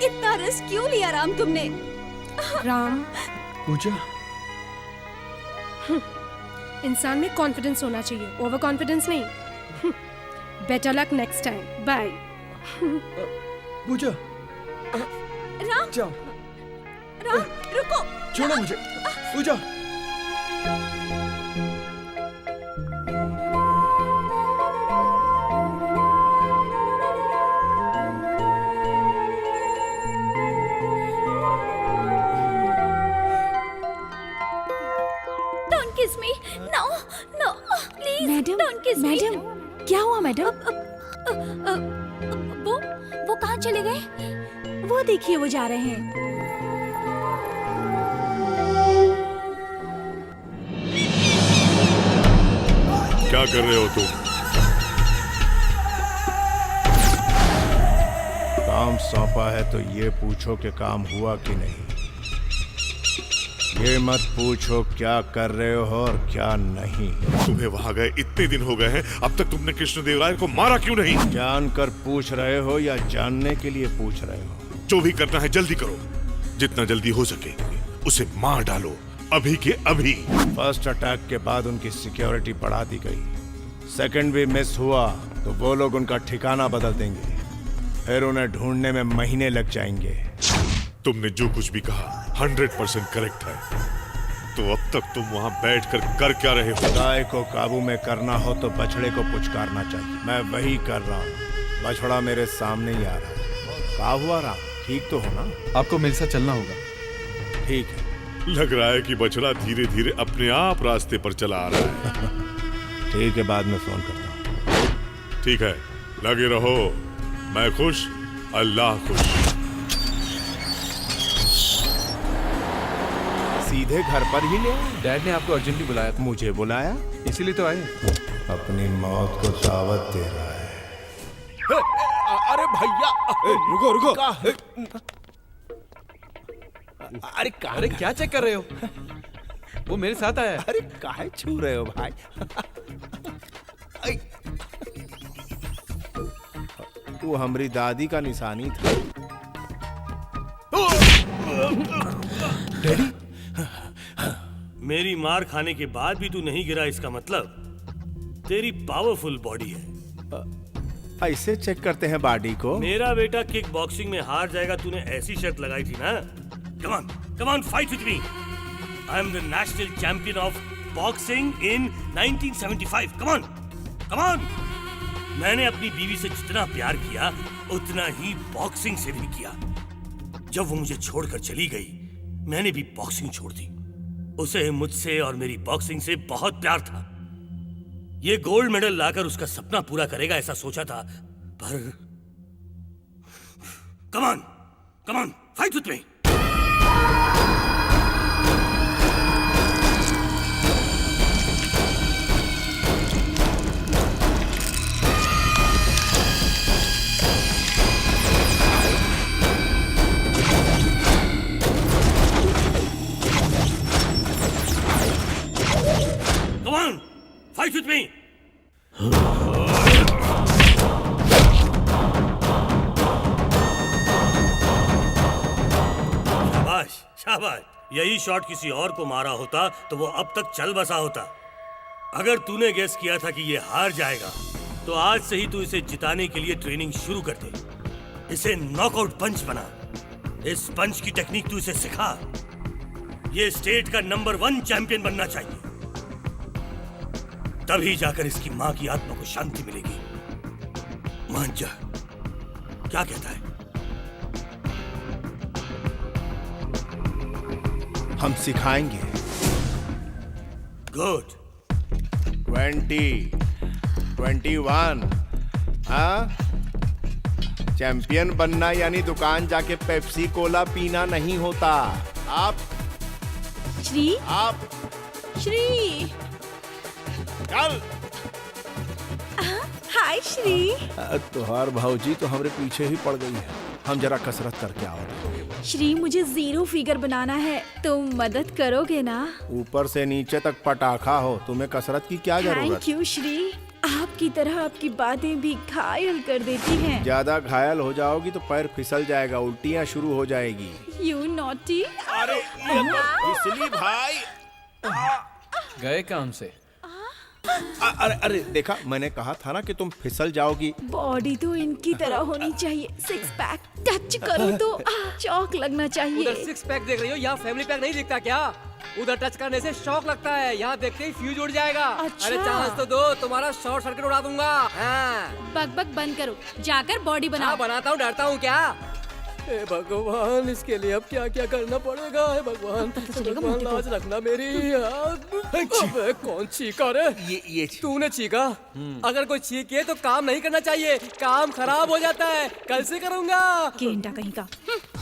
इतना रिस्क क्यों लिया राम तुमने? राम पूजा, इंसान में कॉन्फिडेंस होना चाहिए, ओवर कॉन्फिडेंस नहीं। Better luck next time. Bye. Puja Ram जाओ। राम रुको, छोड़ो मुझे। Puja Don't kiss me. No, no, please. Madam, don't kiss me. Madam, क्या हुआ मैडम? वो कहाँ चले गए? वो देखिए वो जा रहे हैं। क्या कर रहे हो तुम? काम सौंपा है तो ये पूछो कि काम हुआ कि नहीं। ये मत पूछो क्या कर रहे हो और क्या नहीं। तुम्हें वहां गए इतने दिन हो गए हैं, अब तक तुमने कृष्णदेवराय को मारा क्यों नहीं? जानकर पूछ रहे हो या जानने के लिए पूछ रहे हो? जो भी करना है जल्दी करो, जितना जल्दी हो सके उसे मार डालो, अभी के अभी। फर्स्ट अटैक के बाद उनकी सिक्योरिटी बढ़ा दी गई। सेकंड भी मिस हुआ तो वो लोग उनका ठिकाना बदल देंगे, फिर उन्हें ढूंढने में महीने लग जाएंगे। तुमने जो कुछ भी कहा 100% करेक्ट है। तो अब तक तुम वहां बैठकर कर क्या रहे हो? गाय को काबू में करना हो तो बछड़े को पुचकारना चाहिए। मैं वही कर रहा हूँ। बछड़ा मेरे सामने ही आ रहा है। क्या हुआ राम? ठीक तो हो ना? आपको मेरे साथ चलना होगा। ठीक है। लग रहा है कि बछड़ा धीरे धीरे अपने आप रास्ते पर चला आ रहा है। ठीक है, बाद में फोन करता हूँ। ठीक है, लगे रहो। मैं खुश, अल्लाह खुश। सीधे घर पर ही ले आए? डैड ने आपको अर्जेंटली बुलाया था। मुझे बुलाया? इसीलिए तो आए। अपनी मौत को दावत दे रहा है। अरे भैया, रुको रुको। अरे क्या चेक कर रहे हो? वो मेरे साथ आया है। अरे काहे छू रहे हो भाई? वो हमारी दादी का निशानी था। डैडी, मेरी मार खाने के बाद भी तू नहीं गिरा, इसका मतलब तेरी पावरफुल बॉडी है। ऐसे चेक करते हैं बॉडी को? मेरा बेटा किक बॉक्सिंग में हार जाएगा, तूने ऐसी शर्त लगाई थी ना। Come on, fight with me. I am the national champion of boxing in 1975. Come on. मैंने अपनी बीवी से जितना प्यार किया, उतना ही बॉक्सिंग से भी किया। जब वो मुझे छोड़कर चली गई, मैंने भी बॉक्सिंग छोड़ दी। उसे मुझसे और मेरी बॉक्सिंग से बहुत प्यार था। ये गोल्ड मेडल लाकर उसका सपना पूरा करेगा ऐसा सोचा था, पर Come on, fight with me. Come on, fight with me. शाबाश। यही शॉट किसी और को मारा होता तो वो अब तक चल बसा होता। अगर तूने गेस किया था कि ये हार जाएगा, तो आज से ही तू इसे जिताने के लिए ट्रेनिंग शुरू कर दे। इसे नॉकआउट पंच बना। इस पंच की टेक्निक तू इसे सिखा। ये स्टेट का नंबर 1 चैंपियन बनना चाहिए। तभी जाकर इसकी मां की आत्मा को शांति मिलेगी। मान जा, क्या कहता है? हम सिखाएंगे। गुड। 20, 21। हाँ, चैंपियन बनना यानी दुकान जाके पेप्सी कोला पीना नहीं होता। आप श्री। चल। हाय श्री। तुहार भाऊजी तो हमारे पीछे ही पड़ गई है। हम जरा कसरत करके आओ। श्री, मुझे 0 फिगर बनाना है, तुम मदद करोगे ना? ऊपर से नीचे तक पटाखा हो, तुम्हें कसरत की क्या जरूरत? Thank you Shri. आपकी तरह आपकी बातें भी घायल कर देती हैं। ज्यादा घायल हो जाओगी तो पैर फिसल जाएगा, उल्टियाँ शुरू हो जाएगी। You naughty. अरे इसलिए भाई गए काम से। अरे देखा, मैंने कहा था ना कि तुम फिसल जाओगी। बॉडी तो इनकी तरह होनी चाहिए। 6 पैक टच करो तो चौक लगना चाहिए। उधर 6 पैक देख रही हो, यहाँ फैमिली पैक नहीं दिखता क्या? उधर टच करने से शॉक लगता है, यहाँ देखते ही फ्यूज उड़ जाएगा। अच्छा। अरे चांस तो दो, तुम्हारा शॉर्ट सर्किट उड़ा दूंगा। बक बंद करो, जाकर बॉडी बनाओ। बनाता हूँ, डरता हूँ क्या? हे भगवान, इसके लिए अब क्या क्या करना पड़ेगा? हे भगवान, लाज रखना मेरी। अबे कौन चीखा रे? ये तूने चीखा? अगर कोई चीखे तो काम नहीं करना चाहिए, काम खराब हो जाता है। कल से करूंगा। गेंडा कहीं का।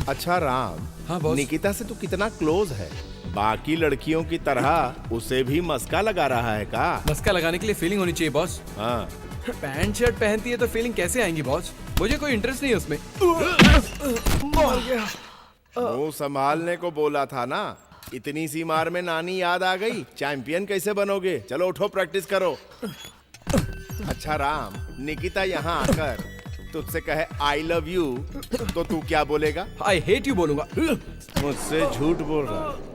अच्छा राम, हाँ बॉस। निकिता से तू कितना क्लोज है? बाकी लड़कियों की तरह उसे भी मस्का लगा रहा है का? मस्का लगाने के लिए फीलिंग होनी चाहिए बॉस। हाँ। पैंट शर्ट पहनती है तो फीलिंग कैसे आएंगी बॉस? मुझे कोई इंटरेस्ट नहीं है उसमें। वो संभालने को बोला था ना। इतनी सी मार में नानी याद आ गई। चैंपियन कैसे बनोगे? चलो उठो, प्रैक्टिस करो। अच्छा राम, निकिता यहाँ आकर तुझसे कहे आई लव यू तो तू क्या बोलेगा? आई हेट यू बोलूंगा। मुझसे झूठ बोल रहा है।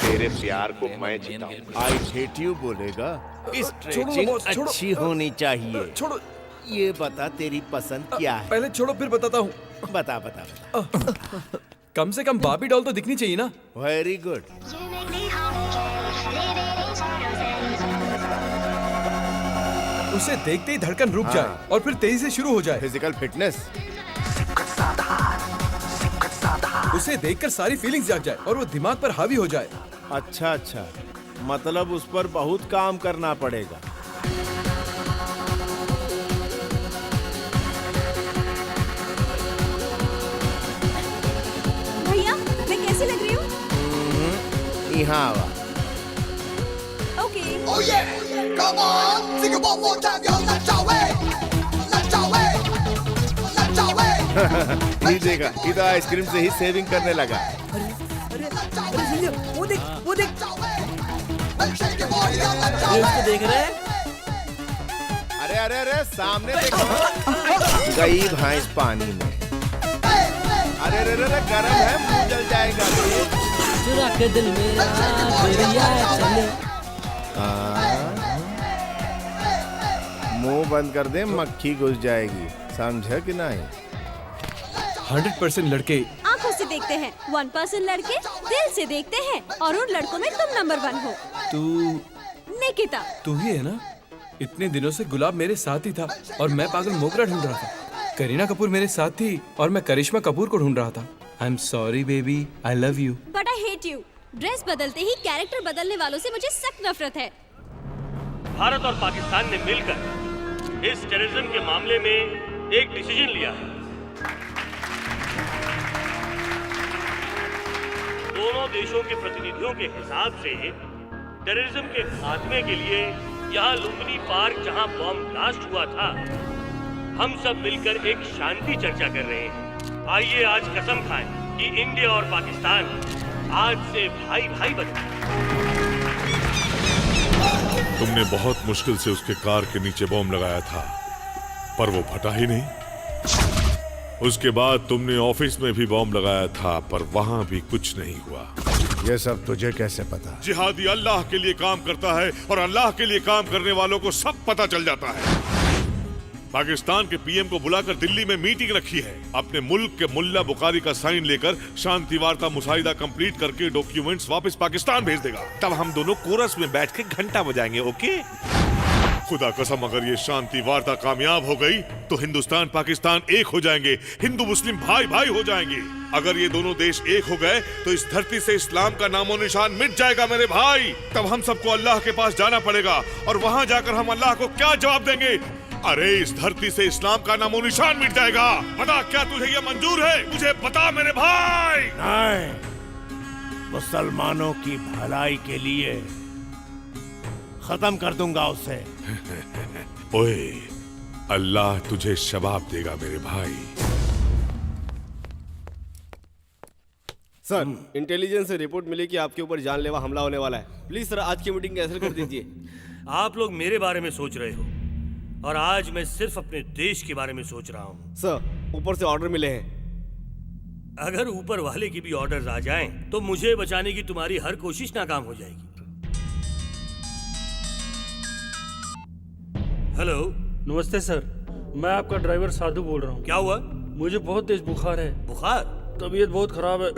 तेरे प्यार को मैं जीता। आई हेट यू बोलेगा। स्ट्रेचिंग अच्छी होनी चाहिए। छोड़ो। ये बता, तेरी पसंद क्या है? पहले छोड़ो, फिर बताता हूँ। बता। कम से कम बाबी डॉल तो दिखनी चाहिए ना। Very good. उसे देखते ही धड़कन रुक जाए और फिर तेजी से शुरू हो जाए। Physical fitness. उसे देखकर सारी फीलिंग्स जाग जाए और वो दिमाग पर हावी हो जाए। अच्छा अच्छा, मतलब उस पर बहुत काम करना पड़ेगा। भैया मैं कैसी लग रही हूँ? यहाँ आवा। Okay. Oh yeah, come on, sing it one more time, yo, let's go away, let's go away, let's go away. ये देखा, ये तो आइसक्रीम से ही सेविंग करने लगा। वो देख, वो देख। ये उसको देख रहे हैं? अरे अरे अरे सामने देखो। गई भैंस पानी में। अरे अरे अरे गरम है, मुंह जल जाएगा। चुरा के दिल मेरा दरिया चले। मुंह बंद कर दे, मक्खी घुस जाएगी, समझा कि नहीं? 100% लड़के आंखों से देखते हैं, 1% लड़के दिल से देखते हैं, और उन लड़कों में तुम नंबर 1 हो। तू निकिता। तू ही है ना? इतने दिनों से गुलाब मेरे साथ ही था और मैं पागल मोगरा ढूंढ रहा था। करीना कपूर मेरे साथ थी और मैं करिश्मा कपूर को ढूंढ रहा था। I am sorry baby, I love you. But I hate you. Dress बदलते ही कैरेक्टर बदलने वालों से मुझे सख्त नफरत है। भारत और पाकिस्तान ने मिलकर इस टेररिज्म के मामले में एक डिसीजन लिया है। दोनों देशों के प्रतिनिधियों के हिसाब से टेररिज्म के खात्मे के लिए यहाँ लुम्बिनी पार्क जहाँ बॉम्ब ब्लास्ट हुआ था, हम सब मिलकर एक शांति चर्चा कर रहे हैं। आइए आज कसम खाएं कि इंडिया और पाकिस्तान आज से भाई भाई बने। तुमने बहुत मुश्किल से उसके कार के नीचे बॉम्ब लगाया था, पर वो फटा ही नहीं। उसके बाद तुमने ऑफिस में भी बॉम्ब लगाया था, पर वहां भी कुछ नहीं हुआ। ये सब तुझे कैसे पता? जिहादी अल्लाह के लिए काम करता है और अल्लाह के लिए काम करने वालों को सब पता चल जाता है। पाकिस्तान के पीएम को बुलाकर दिल्ली में मीटिंग रखी है। अपने मुल्क के मुल्ला बुखारी का साइन लेकर शांति वार्ता मुसाहिदा कंप्लीट करके डॉक्यूमेंट्स वापस पाकिस्तान भेज देगा। तब हम दोनों कोरस में बैठ के घंटा बजाएंगे। ओके? खुदा कसम, अगर ये शांति वार्ता कामयाब हो गई तो हिंदुस्तान पाकिस्तान एक हो जाएंगे, हिंदू मुस्लिम भाई भाई हो जाएंगे। अगर ये दोनों देश एक हो गए तो इस धरती से इस्लाम का नामो निशान मिट जाएगा मेरे भाई। तब हम सबको अल्लाह के पास जाना पड़ेगा और वहां जाकर हम अल्लाह को क्या जवाब देंगे? अरे इस धरती से इस्लाम का नामो निशान मिट जाएगा। बता, क्या तुझे ये मंजूर है? मुझे बता मेरे भाई। नहीं, मुसलमानों की भलाई के लिए खत्म कर दूंगा उसे। ओए, अल्लाह तुझे शबाब देगा मेरे भाई। सर, इंटेलिजेंस से रिपोर्ट मिली कि आपके ऊपर जानलेवा हमला होने वाला है। प्लीज सर, आज की मीटिंग कैंसिल कर दीजिए। आप लोग मेरे बारे में सोच रहे हो और आज मैं सिर्फ अपने देश के बारे में सोच रहा हूँ। सर, ऊपर से ऑर्डर मिले हैं। अगर ऊपर वाले की भी ऑर्डर्स आ जाएं, तो मुझे बचाने की तुम्हारी हर कोशिश नाकाम हो जाएगी। हेलो। नमस्ते सर, मैं आपका ड्राइवर साधु बोल रहा हूँ। क्या हुआ? मुझे बहुत तेज बुखार है। बुखार? तबीयत बहुत खराब है।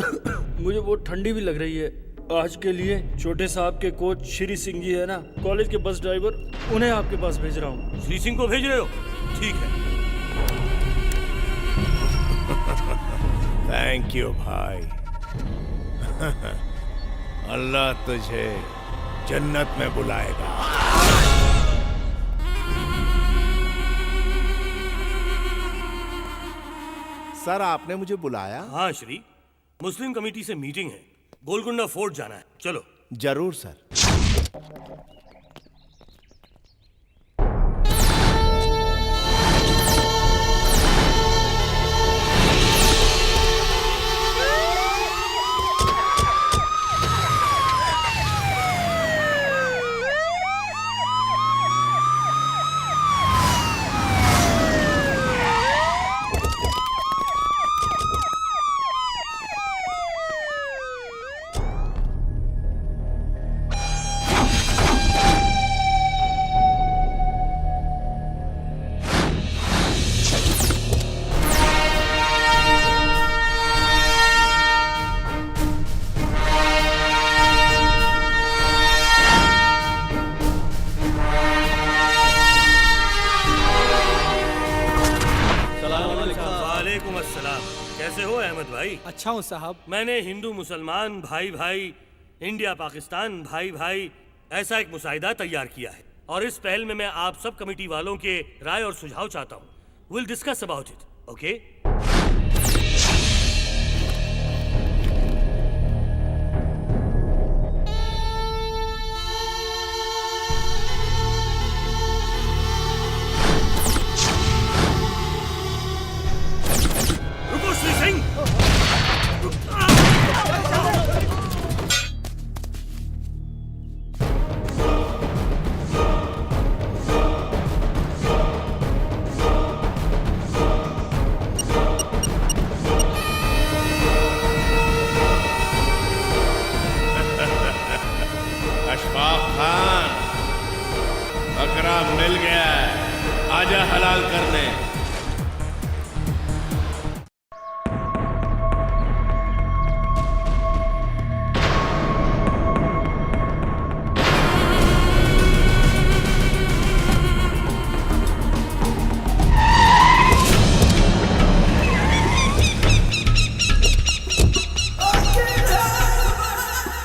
मुझे बहुत ठंडी भी लग रही है। आज के लिए छोटे साहब के कोच श्री सिंह जी है ना, कॉलेज के बस ड्राइवर, उन्हें आपके पास भेज रहा हूँ। श्री सिंह को भेज रहे हो? ठीक है। थैंक यू भाई। अल्लाह तुझे जन्नत में बुलाएगा। सर, आपने मुझे बुलाया? हाँ श्री, मुस्लिम कमेटी से मीटिंग है, गोलकुंडा फोर्ट जाना है। चलो। जरूर सर। अहमद भाई। अच्छा हूँ साहब। मैंने हिंदू मुसलमान भाई भाई, इंडिया पाकिस्तान भाई भाई ऐसा एक मुसाहिदा तैयार किया है और इस पहल में मैं आप सब कमेटी वालों के राय और सुझाव चाहता हूँ। Will discuss about it, okay? रुको श्री सिंह। अशफाक खान, बकरा मिल गया है, आजा हलाल करने।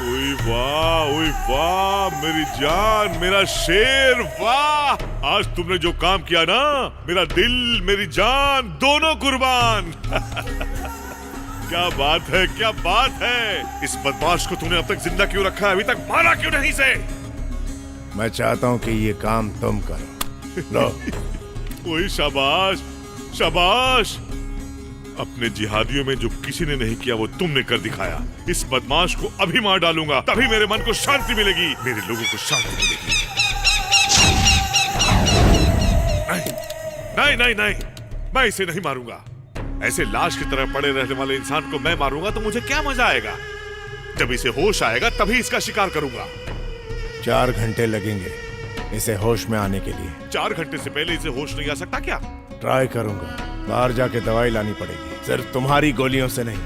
ओए वाह मेरी जान, मेरा शेर, वाह! आज तुमने जो काम किया ना, मेरा दिल मेरी जान दोनों कुर्बान। क्या बात है, क्या बात है। इस बदमाश को तूने अब तक जिंदा क्यों रखा है, अभी तक मारा क्यों नहीं से? मैं चाहता हूं कि ये काम तुम करो। लो। ओए शाबाश, शाबाश। अपने जिहादियों में जो किसी ने नहीं किया वो तुमने कर दिखाया। इस बदमाश को अभी मार डालूंगा, तभी मेरे मन को शांति मिलेगी, मेरे लोगों को शांति मिलेगी। नहीं नहीं नहीं, मैं इसे नहीं मारूंगा। ऐसे लाश की तरह पड़े रहने वाले इंसान को मैं मारूंगा तो मुझे क्या मजा आएगा? जब इसे होश आएगा तभी इसका शिकार करूंगा। 4 घंटे लगेंगे इसे होश में आने के लिए। 4 घंटे से पहले इसे होश नहीं आ सकता क्या? ट्राई करूंगा। बाहर जाके दवाई लानी पड़ेगी। सिर्फ तुम्हारी गोलियों से नहीं,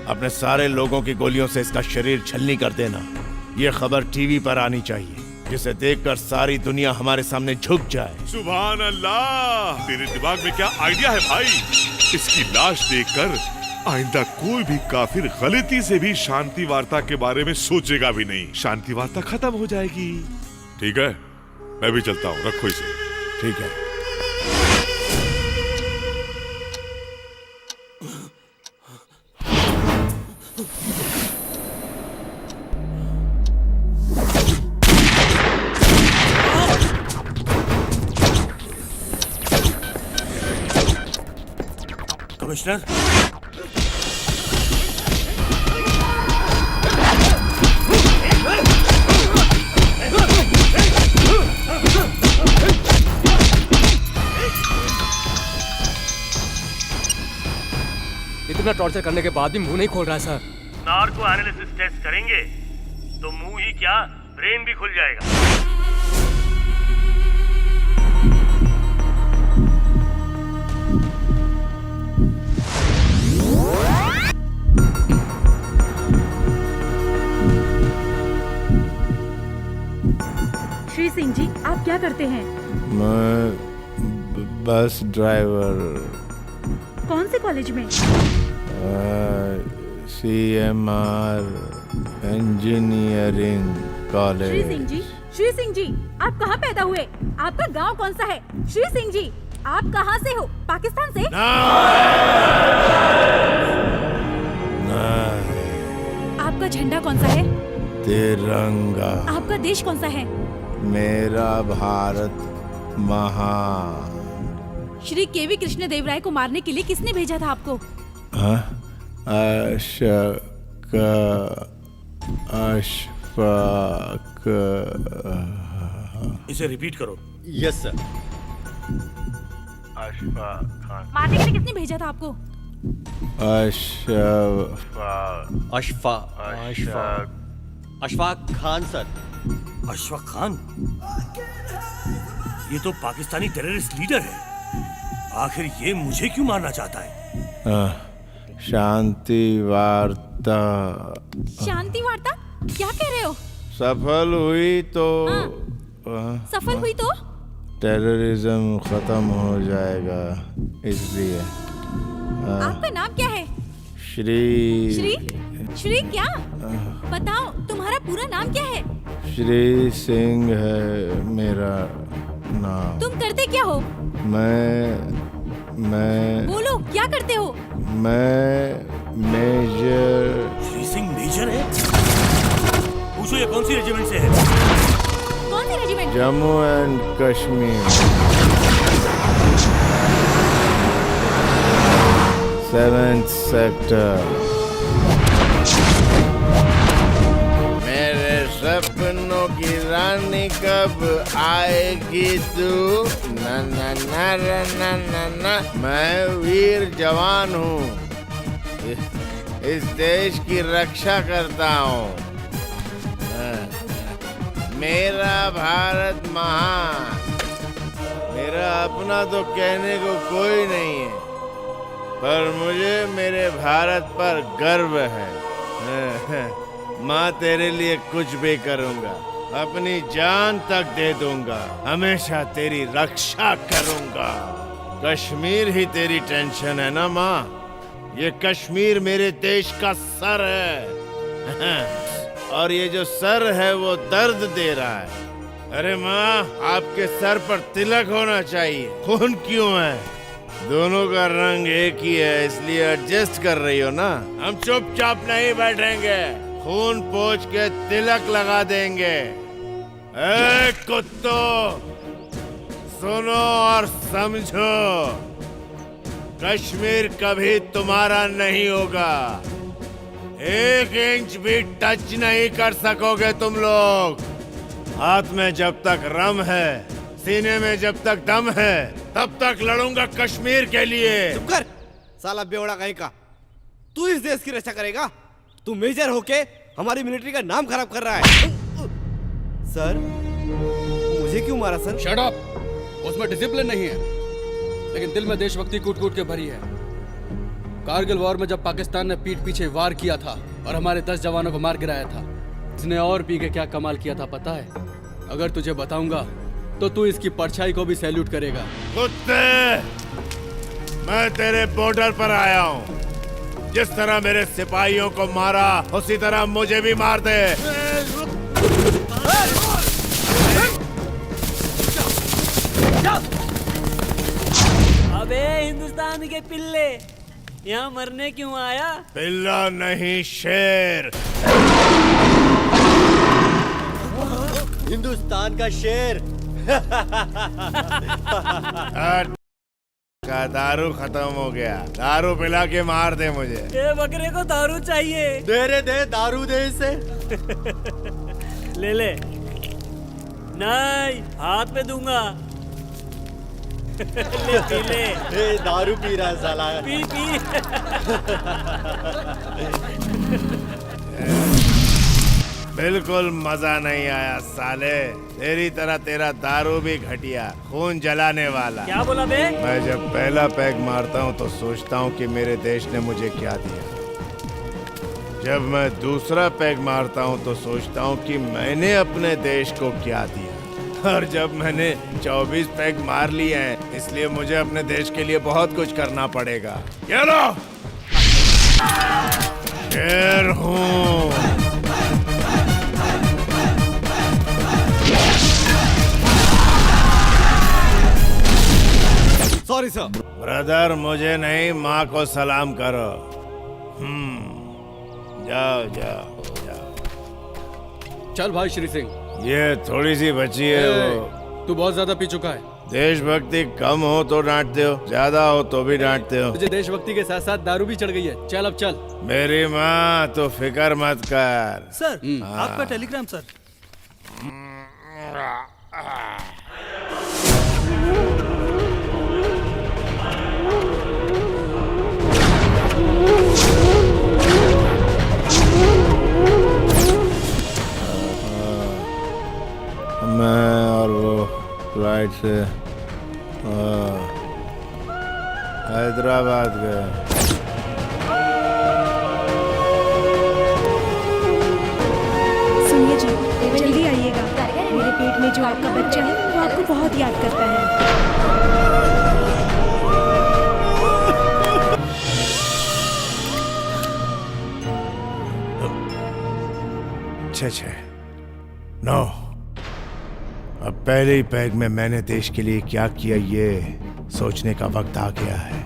अपने सारे लोगों की गोलियों से इसका शरीर छलनी कर देना। ये खबर टीवी पर आनी चाहिए, जिसे देखकर सारी दुनिया हमारे सामने झुक जाए। सुभान अल्लाह, तेरे दिमाग में क्या आइडिया है भाई? इसकी लाश देखकर आइंदा कोई भी काफिर गलती से भी शांति वार्ता के बारे में सोचेगा भी नहीं। शांति वार्ता खत्म हो जाएगी। ठीक है, मैं भी चलता हूँ, रखो इसे। ठीक है। कमिश्नर, इतना टॉर्चर करने के बाद भी मुंह नहीं खोल रहा है सर। नार्को एनालिसिस टेस्ट करेंगे तो मुंह ही क्या, ब्रेन भी खुल जाएगा। श्री सिंह जी, आप क्या करते हैं? मैं बस ड्राइवर। कौन से कॉलेज में? CMR engineering college. Shri Singh ji, आप कहाँ पैदा हुए? आपका गांव कौन सा है? श्री सिंह जी, आप कहाँ से हो? पाकिस्तान से? आपका झंडा कौन सा है? तिरंगा। आपका देश कौन सा है? मेरा भारत महान। श्री केवी कृष्णदेवराय को मारने के लिए किसने भेजा था आपको? अशफाक। इसे रिपीट करो। Yes sir. अशफाक खान। मारने के लिए किसने भेजा था आपको? अशफाक खान सर। अशफाक खान? ये तो पाकिस्तानी टेररिस्ट लीडर है। आखिर ये मुझे क्यों मारना चाहता है? शांति वार्ता। शांति वार्ता? क्या कह रहे हो? सफल हुई तो सफल हुई तो टेररिज्म खत्म हो जाएगा, इसलिए। आपका नाम क्या है? श्री श्री क्या? बताओ तुम्हारा पूरा नाम क्या है? श्री सिंह है मेरा नाम। तुम करते क्या हो? मैं बोलो क्या करते हो? मैं मेजर। श्री सिंह मेजर है? पूछो ये कौन सी रेजिमेंट से है? कौन सी regiment? Jammu and Kashmir, 7th sector. मेरे सपनों की रानी कब आएगी तू? ना ना ना ना ना ना। मैं वीर जवान हूँ, इस देश की रक्षा करता हूँ। मेरा भारत महान। मेरा अपना तो कहने को कोई नहीं है, पर मुझे मेरे भारत पर गर्व है। माँ तेरे लिए कुछ भी करूँगा, अपनी जान तक दे दूंगा, हमेशा तेरी रक्षा करूँगा। कश्मीर ही तेरी टेंशन है ना माँ? ये कश्मीर मेरे देश का सर है और ये जो सर है वो दर्द दे रहा है। अरे माँ, आपके सर पर तिलक होना चाहिए, खून क्यों है? दोनों का रंग एक ही है, इसलिए एडजस्ट कर रही हो ना? हम चुपचाप नहीं बैठेंगे, खून पोंछ के तिलक लगा देंगे। ए कुत्तों, सुनो और समझो, कश्मीर कभी तुम्हारा नहीं होगा। 1 इंच भी टच नहीं कर सकोगे तुम लोग। हाथ में जब तक रम है, सीने में जब तक दम है, तब तक लड़ूंगा कश्मीर के लिए। चुप कर, साला बेवड़ा कहीं का। तू इस देश की रक्षा करेगा? तू मेजर होके हमारी मिलिट्री का नाम खराब कर रहा है। सर, मुझे क्यों मारा सर? Shut up. उसमें डिसिप्लिन नहीं है, लेकिन दिल में देशभक्ति कूट कूट के भरी है। कारगिल वॉर में जब पाकिस्तान ने पीठ पीछे वार किया था और हमारे 10 जवानों को मार गिराया था, इसने और पी के क्या कमाल किया था पता है? अगर तुझे बताऊंगा तो तू इसकी परछाई को भी सैल्यूट करेगा। कुत्ते, मैं तेरे बॉर्डर पर आया हूँ। जिस तरह मेरे सिपाहियों को मारा, उसी तरह मुझे भी मार दे। अबे हिंदुस्तान के पिल्ले, यहाँ मरने क्यों आया? पिल्ला नहीं, शेर। हिंदुस्तान का शेर। का दारू खत्म हो गया, दारू पिला के मार दे मुझे। ये बकरे को दारू चाहिए। दे दारू दे इसे। ले ले। नहीं, हाथ पे दूंगा। ले पी ले। ए, दारू पी रहा है साला। P P. बिल्कुल मजा नहीं आया साले, तेरी तरह तेरा दारू भी घटिया, खून जलाने वाला। क्या बोला बे? मैं जब पहला पैग मारता हूँ तो सोचता हूँ कि मेरे देश ने मुझे क्या दिया। जब मैं दूसरा पैग मारता हूँ तो सोचता हूँ कि मैंने अपने देश को क्या दिया। और जब मैंने 24 पैग मार लिए हैं, इसलिए मुझे अपने देश के लिए बहुत कुछ करना पड़ेगा। ये लो, शेर हूँ। Sorry sir. ब्रदर, मुझे नहीं, माँ को सलाम करो। जाओ जाओ जाओ। चल भाई श्री सिंह, ये थोड़ी सी बची है वो। तू बहुत ज्यादा पी चुका है। देशभक्ति कम हो तो डांटते हो, ज्यादा हो तो भी डांटते हो। तुझे देशभक्ति के साथ साथ दारू भी चढ़ गई है। चल अब चल। मेरी माँ तो फिक्र मत कर। सर, आपका टेलीग्राम सर। मैं और वो फ्लाइट से हैदराबाद गए। सुनिए जी, जल्दी आइएगा। मेरे पेट में जो आपका बच्चा है वो आपको बहुत याद करता है। छः 9। अब पहले ही पैग में मैंने देश के लिए क्या किया ये सोचने का वक्त आ गया है।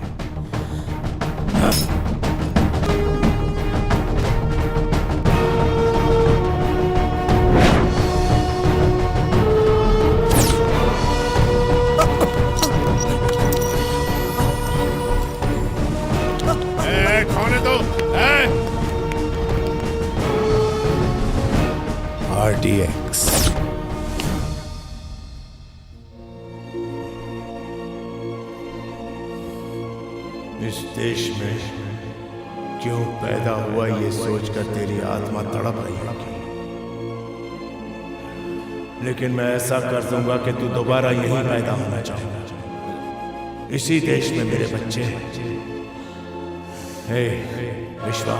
RDX इस देश में क्यों पैदा हुआ ये सोचकर तेरी आत्मा तड़प रही होगी, लेकिन मैं ऐसा कर दूंगा कि तू दोबारा यहीं पैदा होना चाहेगा। इसी देश में मेरे बच्चे हैं। हे विश्वा,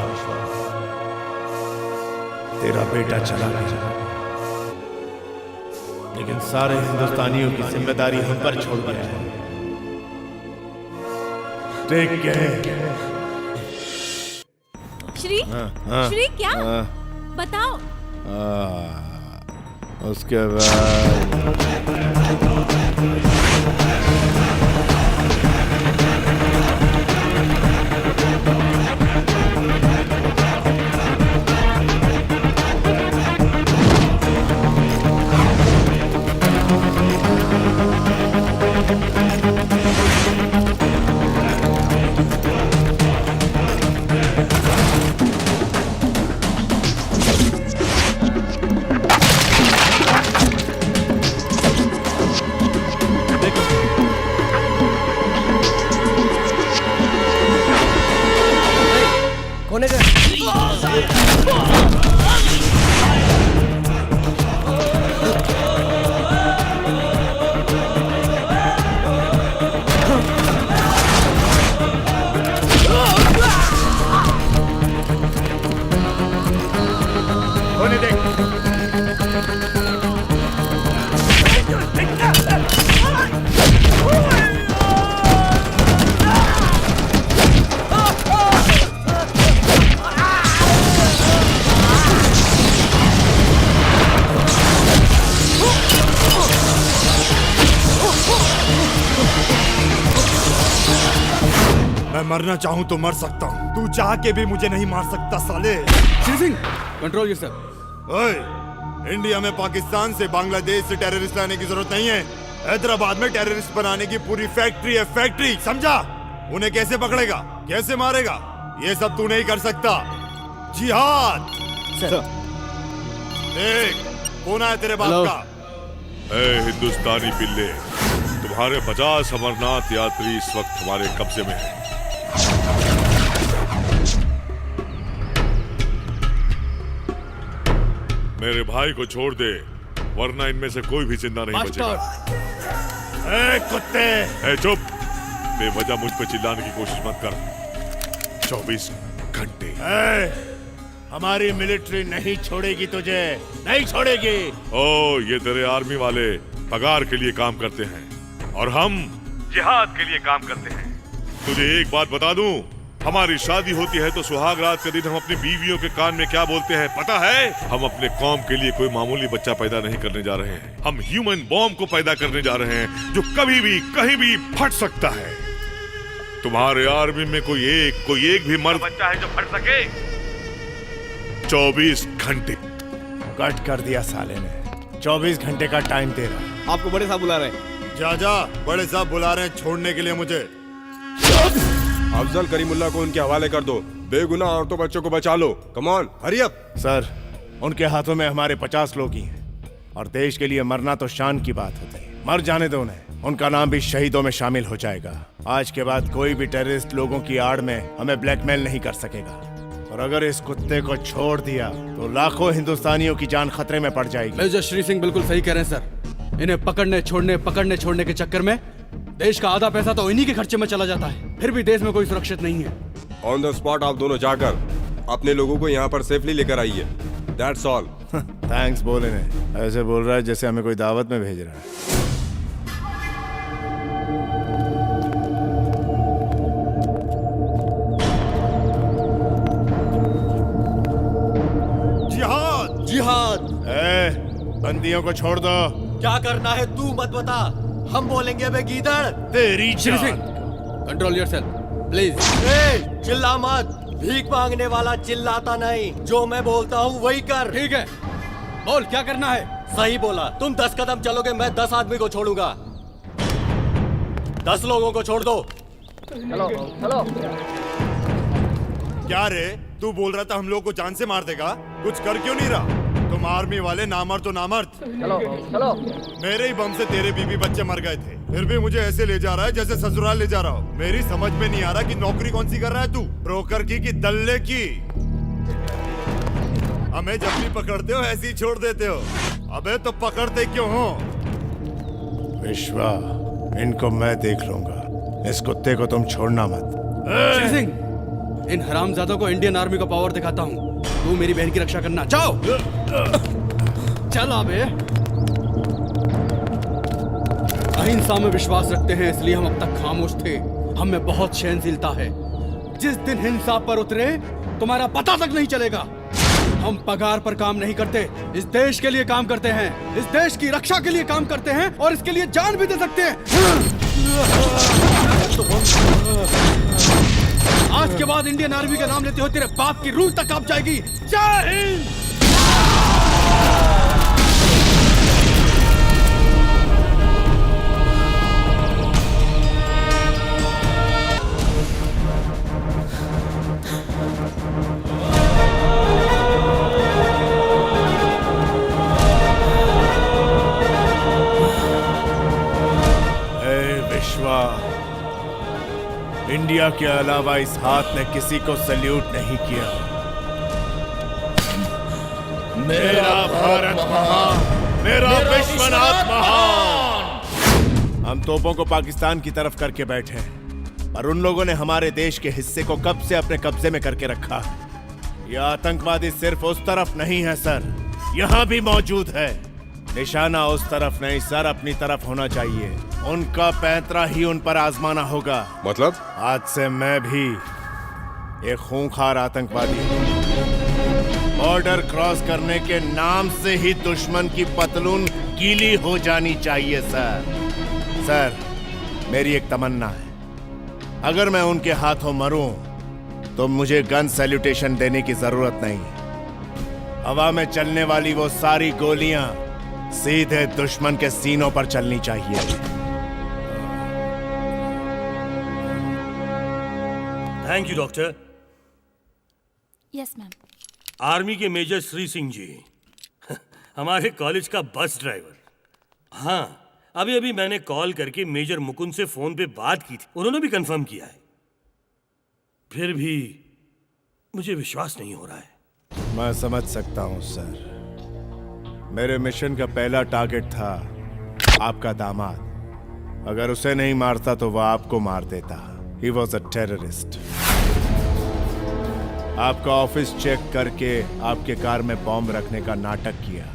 तेरा बेटा चला गया, लेकिन सारे हिंदुस्तानियों की जिम्मेदारी हम पर छोड़ गया है। Take care. श्री श्री क्या बताओ। उसके बाद होने का होने दे। मैं मरना चाहूं तो मर सकता हूं, तू चाह के भी मुझे नहीं मार सकता साले। Shri Singh, control yourself. ओए, इंडिया में पाकिस्तान से बांग्लादेश से टेररिस्ट लाने की जरूरत नहीं है। हैदराबाद में टेररिस्ट बनाने की पूरी फैक्ट्री है, फैक्ट्री, समझा? उन्हें कैसे पकड़ेगा, कैसे मारेगा, ये सब तू नहीं कर सकता। जिहाद। देख, कौन है तेरे बाप का? ए हिंदुस्तानी पिल्ले, तुम्हारे 50 अमरनाथ यात्री इस वक्त हमारे कब्जे में हैं। मेरे भाई को छोड़ दे, वरना इनमें से कोई भी जिंदा नहीं बचेगा। ए कुत्ते! ए चुप! बेवजह मुझ पे चिल्लाने की कोशिश मत कर। 24 घंटे। हमारी मिलिट्री नहीं छोड़ेगी तुझे, नहीं छोड़ेगी। ओ, ये तेरे आर्मी वाले पगार के लिए काम करते हैं और हम जिहाद के लिए काम करते हैं। तुझे एक बात बता दूं, हमारी शादी होती है तो सुहाग रात के दिन हम अपनी बीवियों के कान में क्या बोलते हैं पता है? हम अपने कौम के लिए कोई मामूली बच्चा पैदा नहीं करने जा रहे हैं, हम ह्यूमन बॉम्ब को पैदा करने जा रहे हैं जो कभी भी कहीं भी फट सकता है। तुम्हारे आर्मी में कोई एक भी मर्द बच्चा है जो फट सके? 24 घंटे। कट कर दिया साले ने। 24 घंटे का टाइम दे रहा। आपको बड़े साहब बुला रहे हैं। जा बड़े साहब बुला रहे हैं छोड़ने के लिए मुझे। अफजल करीमुल्लाह को उनके हवाले कर दो, बेगुनाह औरतों बच्चों को बचा लो। Come on, hurry up. Sir, उनके हाथों में हमारे 50 लोग ही हैं और देश के लिए मरना तो शान की बात होती है। मर जाने दो उन्हें, उनका नाम भी शहीदों में शामिल हो जाएगा। आज के बाद कोई भी टेररिस्ट लोगों की आड़ में हमें ब्लैकमेल नहीं कर सकेगा, और अगर इस कुत्ते को छोड़ दिया तो लाखों हिंदुस्तानियों की जान खतरे में पड़ जाएगी। मेजर श्री सिंह बिल्कुल सही कह रहे हैं सर। इन्हें पकड़ने छोड़ने के चक्कर में देश का आधा पैसा तो इन्हीं के खर्चे में चला जाता है, फिर भी देश में कोई सुरक्षित नहीं है। ऑन द स्पॉट आप दोनों जाकर अपने लोगों को यहाँ पर सेफली लेकर आइए। That's all. थैंक्स बोले ने, ऐसे बोल रहा है जैसे हमें कोई दावत में भेज रहा है। जिहाद आतंकवादियों को छोड़ दो। क्या करना है तू मत बता, हम बोलेंगे बे गीदड़। तेरी Shri Singh, control yourself please. चिल्ला मत, भीख मांगने वाला चिल्लाता नहीं, जो मैं बोलता हूँ वही कर। ठीक है, बोल क्या करना है। सही बोला, तुम 10 कदम चलोगे मैं 10 आदमी को छोड़ूंगा। 10 लोगों को छोड़ दो। चलो चलो। क्या रे, तू बोल रहा था हम लोग को जान से मार देगा, कुछ कर क्यों नहीं रहा? तुम आर्मी वाले नामर्द तो नामर्द। चलो चलो। मेरे ही बम से तेरे बीबी बच्चे मर गए थे, फिर भी मुझे ऐसे ले जा रहा है जैसे ससुराल ले जा रहा हो। मेरी समझ में नहीं आ रहा कि नौकरी कौन सी कर रहा है तू, ब्रोकर की कि दल्ले की? हमें जब भी पकड़ते हो ऐसे ही छोड़ देते हो। अबे तो पकड़ते क्यों हो? विश्वा, इनको मैं देख लूंगा, इस कुत्ते को तुम छोड़ना मत। श्री सिंह, इन हरामजादों को इंडियन आर्मी का पावर दिखाता हूँ। तू मेरी बहन की रक्षा करना। जाओ। चल अबे। अहिंसा में विश्वास रखते हैं, इसलिए हम अब तक खामोश थे। हम में बहुत सहनशीलता है। जिस दिन हिंसा पर उतरे तुम्हारा पता तक नहीं चलेगा। हम पगार पर काम नहीं करते, इस देश के लिए काम करते हैं, इस देश की रक्षा के लिए काम करते हैं और इसके लिए जान भी दे सकते हैं। आज के बाद इंडियन आर्मी का नाम लेते हो तेरे बाप की रूह तक कांप जाएगी। जय हिंद। इंडिया के अलावा इस हाथ ने किसी को सल्यूट नहीं किया। मेरा भारत महान, मेरा विश्वनाथ महान। हम तोपों को पाकिस्तान की तरफ करके बैठे हैं, पर उन लोगों ने हमारे देश के हिस्से को कब से अपने कब्जे में करके रखा। यह आतंकवादी सिर्फ उस तरफ नहीं है सर, यहाँ भी मौजूद है। निशाना उस तरफ नहीं सर, अपनी तरफ होना चाहिए। उनका पैंतरा ही उन पर आजमाना होगा। मतलब? आज से मैं भी एक खूंखार आतंकवादी हूँ। बॉर्डर क्रॉस करने के नाम से ही दुश्मन की पतलून गीली हो जानी चाहिए सर। सर, मेरी एक तमन्ना है, अगर मैं उनके हाथों मरूं तो मुझे गन सैल्यूटेशन देने की जरूरत नहीं। हवा में चलने वाली वो सारी गोलियां सीधे दुश्मन के सीनों पर चलनी चाहिए। Thank you doctor. Yes ma'am. Army के मेजर श्री सिंह जी, हमारे कॉलेज का बस ड्राइवर। हाँ, अभी अभी मैंने कॉल करके मेजर मुकुंद से फोन पे बात की थी, उन्होंने भी कंफर्म किया है। फिर भी मुझे विश्वास नहीं हो रहा है। मैं समझ सकता हूं सर, मेरे मिशन का पहला टारगेट था आपका दामाद। अगर उसे नहीं मारता तो वह आपको मार देता। He was a terrorist. आपका ऑफिस चेक करके आपके कार में बॉम्ब रखने का नाटक किया।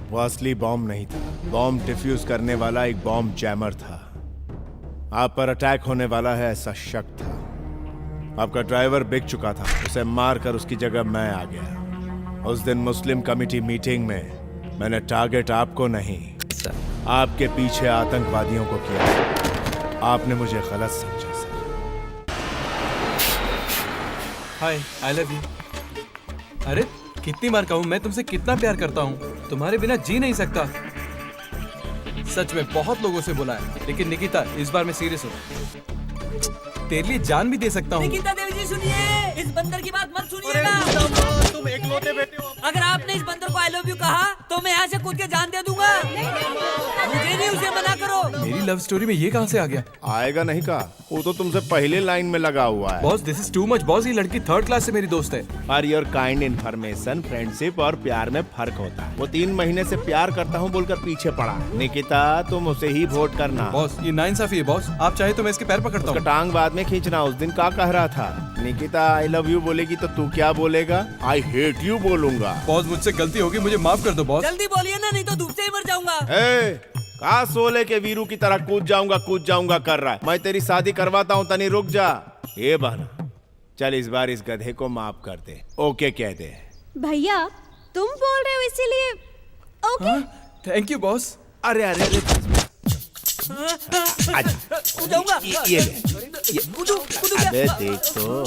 वो असली बॉम्ब नहीं था, बॉम्ब डिफ्यूज करने वाला एक बॉम्ब जैमर था। आप पर अटैक होने वाला है ऐसा शक था। आपका ड्राइवर बिक चुका था, उसे मारकर उसकी जगह मैं आ गया। उस दिन मुस्लिम कमेटी मीटिंग में मैंने टारगेट आपको नहीं, आपके पीछे आतंकवादियों को किया। आपने मुझे गलत समझा। हाय, आई लव यू। अरे कितनी बार कहूँ मैं तुमसे कितना प्यार करता हूँ, तुम्हारे बिना जी नहीं सकता। सच में बहुत लोगों से बोला है, लेकिन निकिता इस बार मैं सीरियस हूँ। तेरे लिए जान भी दे सकता हूँ। निकिता देवी जी सुनिए, इस बंदर की बात मत सुनिएगा। तुम एकलौते बेटे हो। अगर आपने इस बंदर को आई लव यू कहा तो मैं यहाँ से कूद के जान दे दूंगा। मुझे नहीं उसे मना करो। मेरी लव स्टोरी में ये कहाँ से आ गया? आएगा नहीं कहा, वो तो तुमसे पहले लाइन में लगा हुआ है। Boss, this is too much boss. ये लड़की 3rd क्लास से मेरी दोस्त है। For your kind information, friendship और प्यार में फर्क होता है। वो 3 महीने से प्यार करता हूँ बोलकर पीछे पड़ा। निकिता, तुम उसे ही वोट करना। बॉस, ये नाइंसाफी है बॉस। आप चाहे तो मैं इसके पैर पकड़ता हूँ। टांग बाद में खींचना। उस दिन क्या कह रहा था? निकिता आई लव यू बोलेगी तो तू क्या बोलेगा? आई हेट यू बोलूंगा। बॉस, मुझसे गलती होगी, मुझे माफ कर दो बॉस। जल्दी बोलिए ना, नहीं तो धूप से ही मर जाऊंगा। का सोले के वीरू की तरह कूद जाऊंगा कर रहा है। मैं तेरी शादी करवाता हूँ, तनी रुक जा। ये बहना, चल इस बार इस गधे को माफ कर दे। ओके कह दे। भैया तुम बोल रहे हो इसीलिए ओके? Thank you boss. अरे अरे अरे जाऊंगा। ये ले। अबे देख तो।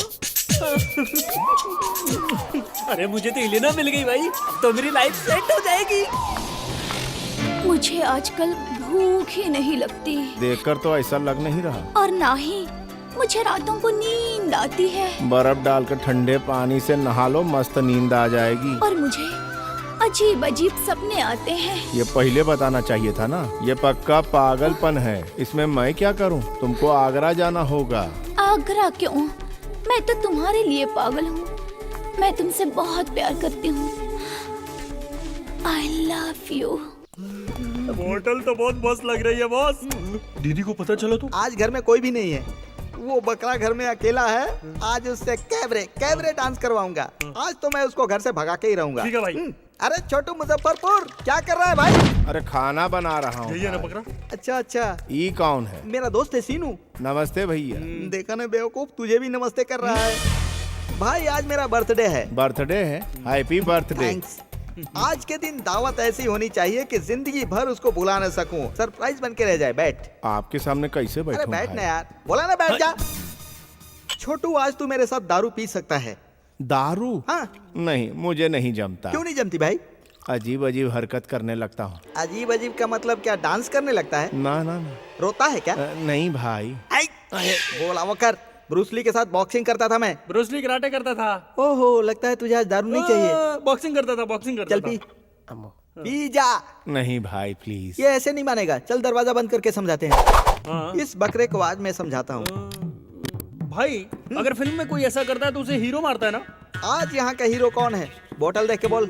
अरे मुझे तो इलेना मिल गई भाई, तो मेरी लाइफ सेट हो जाएगी। मुझे आजकल भूख ही नहीं लगती देखकर तो ऐसा लग नहीं रहा। और ना ही मुझे रातों को नींद आती है। बर्फ डालकर ठंडे पानी से नहा लो, मस्त नींद आ जाएगी। और मुझे अजीब अजीब सपने आते हैं। ये पहले बताना चाहिए था ना। ये पक्का पागलपन है, इसमें मैं क्या करूं? तुमको आगरा जाना होगा। आगरा क्यों? मैं तो तुम्हारे लिए पागल हूँ। मैं तुमसे बहुत प्यार करती हूँ। I love you। होटल तो बहुत मस्त लग रही है बॉस। दीदी को पता चला तो? आज घर में कोई भी नहीं है, वो बकरा घर में अकेला है। आज उससे कैबरे डांस करवाऊंगा। आज तो मैं उसको घर से भगा के ही रहूंगा। ठीक है भाई। अरे छोटू मुजफ्फरपुर, क्या कर रहा है भाई? अरे खाना बना रहा हूँ। यही है ना बकरा? अच्छा अच्छा। ये कौन है? मेरा दोस्त है सीनू। नमस्ते भैया। देखा ना बेवकूफ, तुझे भी नमस्ते कर रहा है। भाई आज मेरा बर्थडे है। बर्थडे है? Happy birthday. थैंक्स। आज के दिन दावत ऐसी होनी चाहिए कि जिंदगी भर उसको भुला न सकूं। सरप्राइज बन के रह जाए। बैठ। आपके सामने कैसे बैठूं? अरे बैठ ना यार, बोला ना बैठ जा। छोटू आज तू मेरे साथ दारू पी सकता है। दारू? हाँ। नहीं, मुझे नहीं जमता। क्यों नहीं जमती भाई? अजीब अजीब हरकत करने लगता हूँ। अजीब अजीब का मतलब क्या? डांस करने लगता है? ना ना ना। रोता है क्या? नहीं भाई। बोला वो कर। ब्रूसली के साथ बॉक्सिंग करता था मैं। ब्रूसली कराटे करता था। ओहो, लगता है तुझे आज दारू नहीं चाहिए। बॉक्सिंग करता था, बॉक्सिंग करता चल था। पी जा। नहीं भाई प्लीज। ये ऐसे नहीं मानेगा। चल दरवाजा बंद करके समझाते हैं। इस बकरे को आज मैं समझाता हूँ। भाई अगर फिल्म में कोई ऐसा करता है तो उसे हीरो मारता है ना? आज यहाँ का हीरो कौन है? बोतल देख के बोल।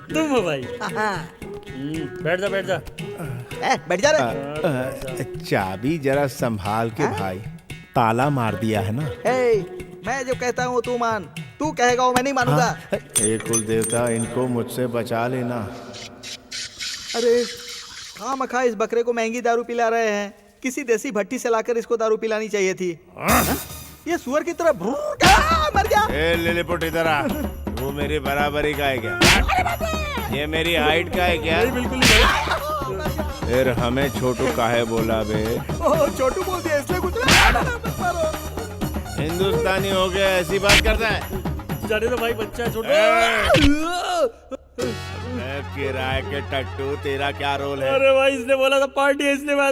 तुम हो भाई। बैठ जा बैठ जा। बैठ जा रे। चाबी जरा संभाल के भाई, ताला मार दिया है ना। मैं जो कहता हूँ तू मान, तू कहेगा वो मैं नहीं मानूंगा। हे कुल देवता, इनको मुझसे बचा लेना। अरे खामखा इस बकरे को महंगी दारू पिला रहे हैं। किसी देसी भट्टी से लाकर इसको दारू पिलानी चाहिए थी। ये सुअर की तरह मर गया। लिलीपुट इधर आ। वो मेरी बराबरी का है क्या? ये मेरी हाइट का है क्या? बिल्कुल नहीं। फिर हमें छोटू काहे बोला बे? छोटू बोल दिया इसलिए कुछ। हिंदुस्तानी हो गया ऐसी बात करता है? जाने दो भाई, बच्चा है छोटा। किराए के टट्टू, तेरा क्या रोल है? अरे भाई इसने बोला था पार्टी है, इसलिए मैं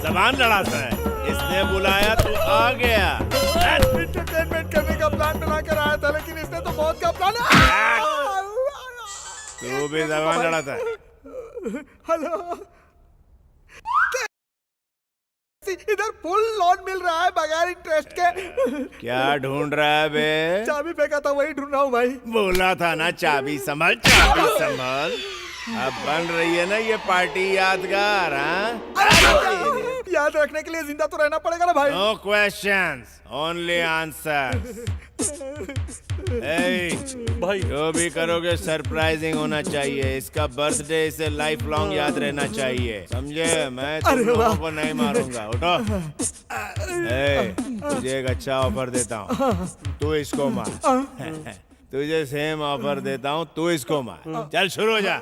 जबान लड़ाता है। इसने बुलाया तो आ गया। एंटरटेनमेंट करने का प्लान बना कर आया था, लेकिन इसने तो मौत का प्लान। तू भी जबान लड़ाता है। हेलो, इधर फुल लोन मिल रहा है बगैर इंटरेस्ट के। क्या ढूंढ रहा है बे? चाबी फेंका था, वही ढूंढ रहा हूँ भाई। बोला था ना चाबी संभाल, चाबी संभाल। अब बन रही है ना ये पार्टी यादगार। याद रखने के लिए जिंदा तो रहना पड़ेगा ना भाई। No questions, only answers. भाई जो भी करोगे सरप्राइजिंग होना चाहिए। इसका बर्थडे इसे लाइफ लॉन्ग याद रहना चाहिए, समझे? मैं तुम लोगों को नहीं मारूंगा। उठो। तुझे एक अच्छा ऑफर देता हूँ, तू इसको मार। तुझे सेम ऑफर देता हूँ, तू इसको मार। चल शुरू हो जा।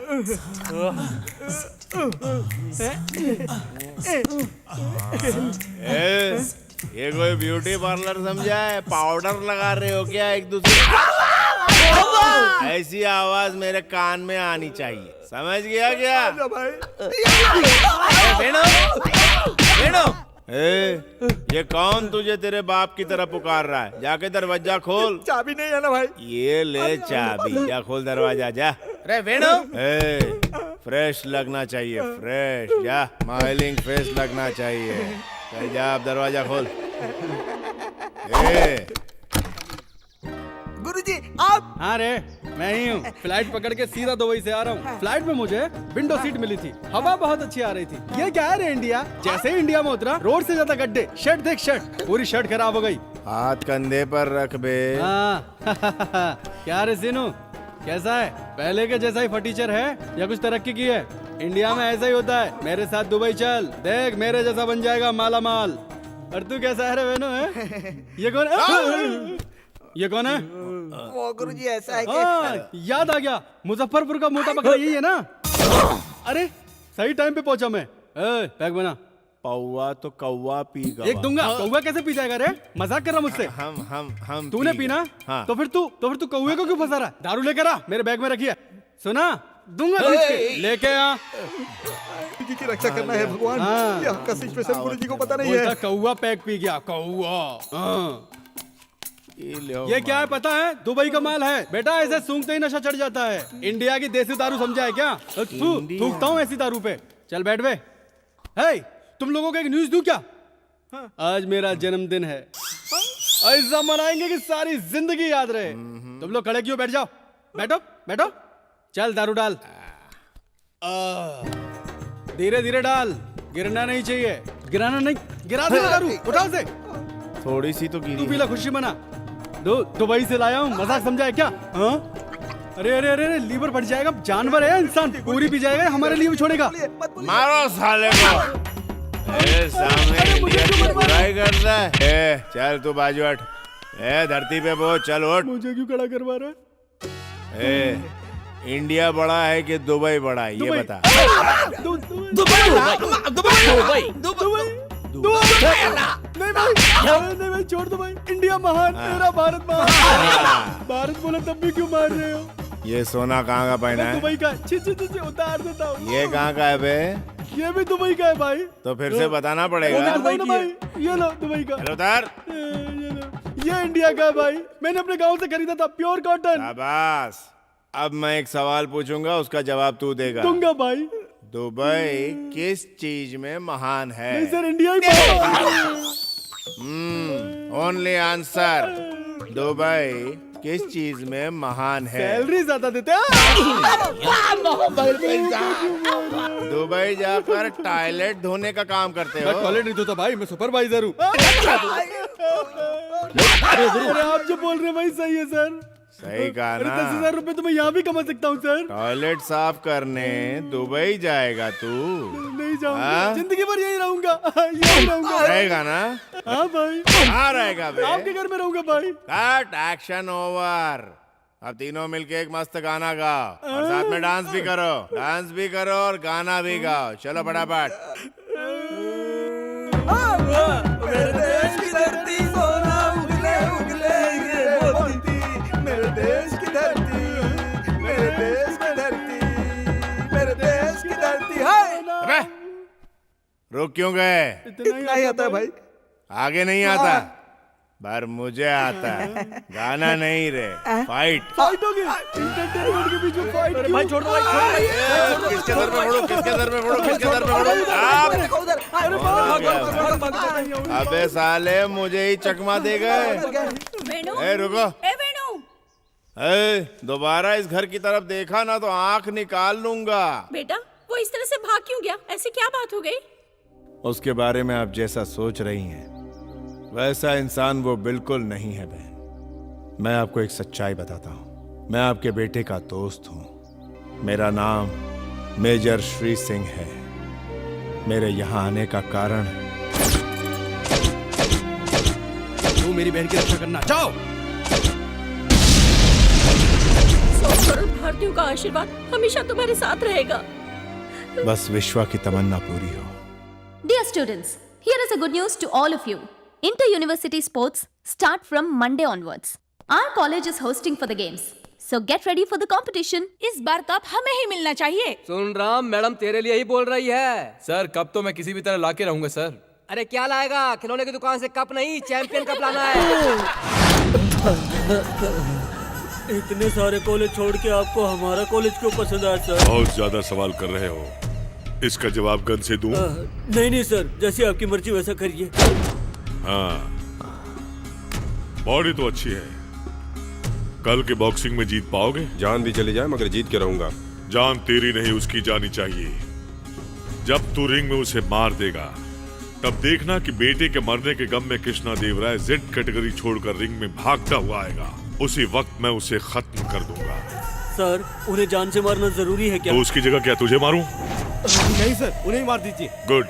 ये कोई ब्यूटी पार्लर समझा है? पाउडर लगा रहे हो क्या एक दूसरे? ऐसी आवाज मेरे कान में आनी चाहिए, समझ गया क्या? ये कौन तुझे तेरे बाप की तरह पुकार रहा है? जाके दरवाजा खोल। चाबी नहीं है ना भाई? ये ले चाबी, जा खोल दरवाजा जा। अरे वेणु, फ्रेश लगना चाहिए, फ्रेश। जा, स्माइलिंग फेस लगना चाहिए। चल जा, अब दरवाजा खोल। गुरुजी आप? हाँ रे, मैं ही हूँ। फ्लाइट पकड़ के सीधा दुबई से आ रहा हूँ। फ्लाइट में मुझे विंडो सीट मिली थी, हवा बहुत अच्छी आ रही थी। ये क्या है रे इंडिया? जैसे ही इंडिया में उतरा, रोड से ज्यादा गड्ढे। शर्ट देख, शर्ट पूरी शर्ट खराब हो गई। हाथ कंधे पर रख बे। हाँ। क्या रे सीनू, कैसा है? पहले के जैसा ही फटीचर है या कुछ तरक्की की है? इंडिया में ऐसा ही होता है। मेरे साथ दुबई चल, देख मेरे जैसा बन जाएगा माला माल। और तू कैसा है रे वेनु? है ये कौन है? ये कौन है? वो गुरुजी ऐसा है कि याद आ गया, मुजफ्फरपुर का मोटा बकरा यही है ना? अरे सही टाइम पे पहुंचा मैं। पैक बना। पौवा तो कौवा पीगा। एक दूंगा। कौवा कैसे पी जाएगा रे? मजाक कर रहा मुझसे? हम तूने पीना? हाँ। तो फिर तू कौवे को क्यों फंसा रहा? दारू लेकर आ, मेरे बैग में रखिए। सुना? दूंगा खींच के। लेके आ। जी की रक्षा करना है भगवान। ये आपका सिचुएशन गुरुजी को पता नहीं है। कौवा पैक पी गया। कौवा। ये क्या है पता है? दुबई का माल है बेटा। ऐसे सूंघते ही नशा चढ़ जाता है। इंडिया की देसी दारू समझा है क्या? थूकता हूँ ऐसी दारू पे। चल बैठ बे। तुम लोगों को एक न्यूज दूं क्या? आज मेरा जन्मदिन है। ऐसा मनाएंगे कि सारी जिंदगी याद रहे। तुम लोग खड़े क्यों? बैठ जाओ। बैठो बैठो। चल दारू डाल। धीरे धीरे डाल, गिरना नहीं चाहिए। गिराना नहीं, गिरा दे दारू। उठाओ से। थोड़ी सी तो गिरी। तू पीला, खुशी मना। दुबई से लाया हूँ, मजाक समझा है क्या? अरे अरे अरे लीवर फट जाएगा। जानवर है इंसान, पूरी पी जाएगा, हमारे लिए भी छोड़ेगा। मारो साले को। सामने इंडिया की बुराई कर रहा है। चल तू बाजू हट। धरती पे बहुत चल उठ। मुझे क्यों खड़ा करवा रहा है? इंडिया बड़ा है कि दुबई बड़ा है, ये बता। नहीं भाई, छोड़ दो भाई। इंडिया महान, मेरा भारत महान। भारत बोले तब भी क्यों मार रहे हो? ये सोना कहाँ का पहना है? दुबई का। छी उतार देता हूँ। ये कहाँ का है बे? ये भी दुबई का है भाई। तो फिर से बताना पड़ेगा। ये लो दुबई का। उतार। ये इंडिया का है भाई। मैंने अपने गांव से खरीदा था, प्योर कॉटन। शाबाश। अब मैं एक सवाल पूछूंगा, उसका जवाब तू देगा। दूंगा भाई। दुबई किस चीज में महान है? नहीं सर, इंडिया ही महान। Only answer. दुबई किस चीज में महान है? सैलरी ज्यादा देते हैं। दुबई जाकर टॉयलेट धोने का काम करते हो? मैं टॉयलेट नहीं धोता भाई, मैं सुपरवाइजर हूँ। अरे आप जो बोल रहे हैं भाई सही है सर। सही कहा ना। 10,000 रुपए तो मैं यहाँ भी कमा सकता हूँ सर। टॉयलेट साफ करने दुबई जाएगा तू? नहीं जाऊंगा, जिंदगी भर यही रहूंगा। यही रहूंगा। रहेगा ना? हाँ भाई। कहाँ रहेगा बे? आपके घर में रहूंगा भाई। Cut, action over. अब तीनों मिलके एक मस्त गाना गाओ और साथ में डांस भी करो। डांस भी करो और गाना भी गाओ। चलो फटाफट। मेरे देश की धरती सोना उगले उगले ये बोलती। मेरे देश की धरती, मेरे देश की धरती, मेरे देश की धरती है। रुक क्यों गए? इतना ही आता है भाई। आगे नहीं आता? पर मुझे आता है। गाना नहीं रे, फाइट। फाइट होगी। एंटरटेनमेंट के बीच में फाइट क्यों? भाई छोड़ दो भाई। किसके सर पे फोड़ो? किसके सर पे फोड़ो? किसके सर पे फोड़ो? अबे साले मुझे ही चकमा दे गए। रुको। दोबारा इस घर की तरफ देखा ना तो आंख निकाल लूंगा। बेटा वो इस तरह से भाग क्यों गया? ऐसी क्या बात हो गई? उसके बारे में आप जैसा सोच रही हैं वैसा इंसान वो बिल्कुल नहीं है बहन। मैं आपको एक सच्चाई बताता हूँ। मैं आपके बेटे का दोस्त हूँ। मेरा नाम मेजर श्री सिंह है। मेरे यहाँ आने का कारण तू मेरी बहन की रक्षा करना। जाओ। 100 करोड़ भारतीयों का आशीर्वाद हमेशा तुम्हारे साथ रहेगा। बस विश्वा की तमन्ना पूरी हो। Dear students, here is a good news to all of you. Inter-university sports start from Monday onwards. Our college is hosting for the games. So get ready for the competition. इस बार कप हमें ही मिलना चाहिए। सुन राम, मैडम तेरे लिए ही बोल रही है। सर कप तो मैं किसी भी तरह लाके रहूंगा सर। अरे क्या लाएगा? खिलौने की दुकान से कप नहीं, चैंपियन कप लाना है। इतने सारे कॉलेज छोड़ के आपको हमारा कॉलेज क्यों पसंद आया सर? बहुत ज्यादा सवाल कर रहे हो। इसका जवाब गन से दूं? नहीं सर, जैसी आपकी मर्जी वैसा करिए। हाँ, बॉडी तो अच्छी है। कल के बॉक्सिंग में जीत पाओगे? जान भी चली जाए मगर जीत के रहूंगा। जान तेरी नहीं उसकी जानी चाहिए। जब तू रिंग में उसे मार देगा तब देखना कि बेटे के मरने के गम में कृष्णा देव राय जेड कैटेगरी छोड़कर रिंग में भागता हुआ आएगा। उसी वक्त मैं उसे खत्म कर दूंगा। सर उन्हें जान से मारना जरूरी है क्या? तो उसकी जगह क्या तुझे मारूं? नहीं सर, उन्हें मार दीजिए। गुड।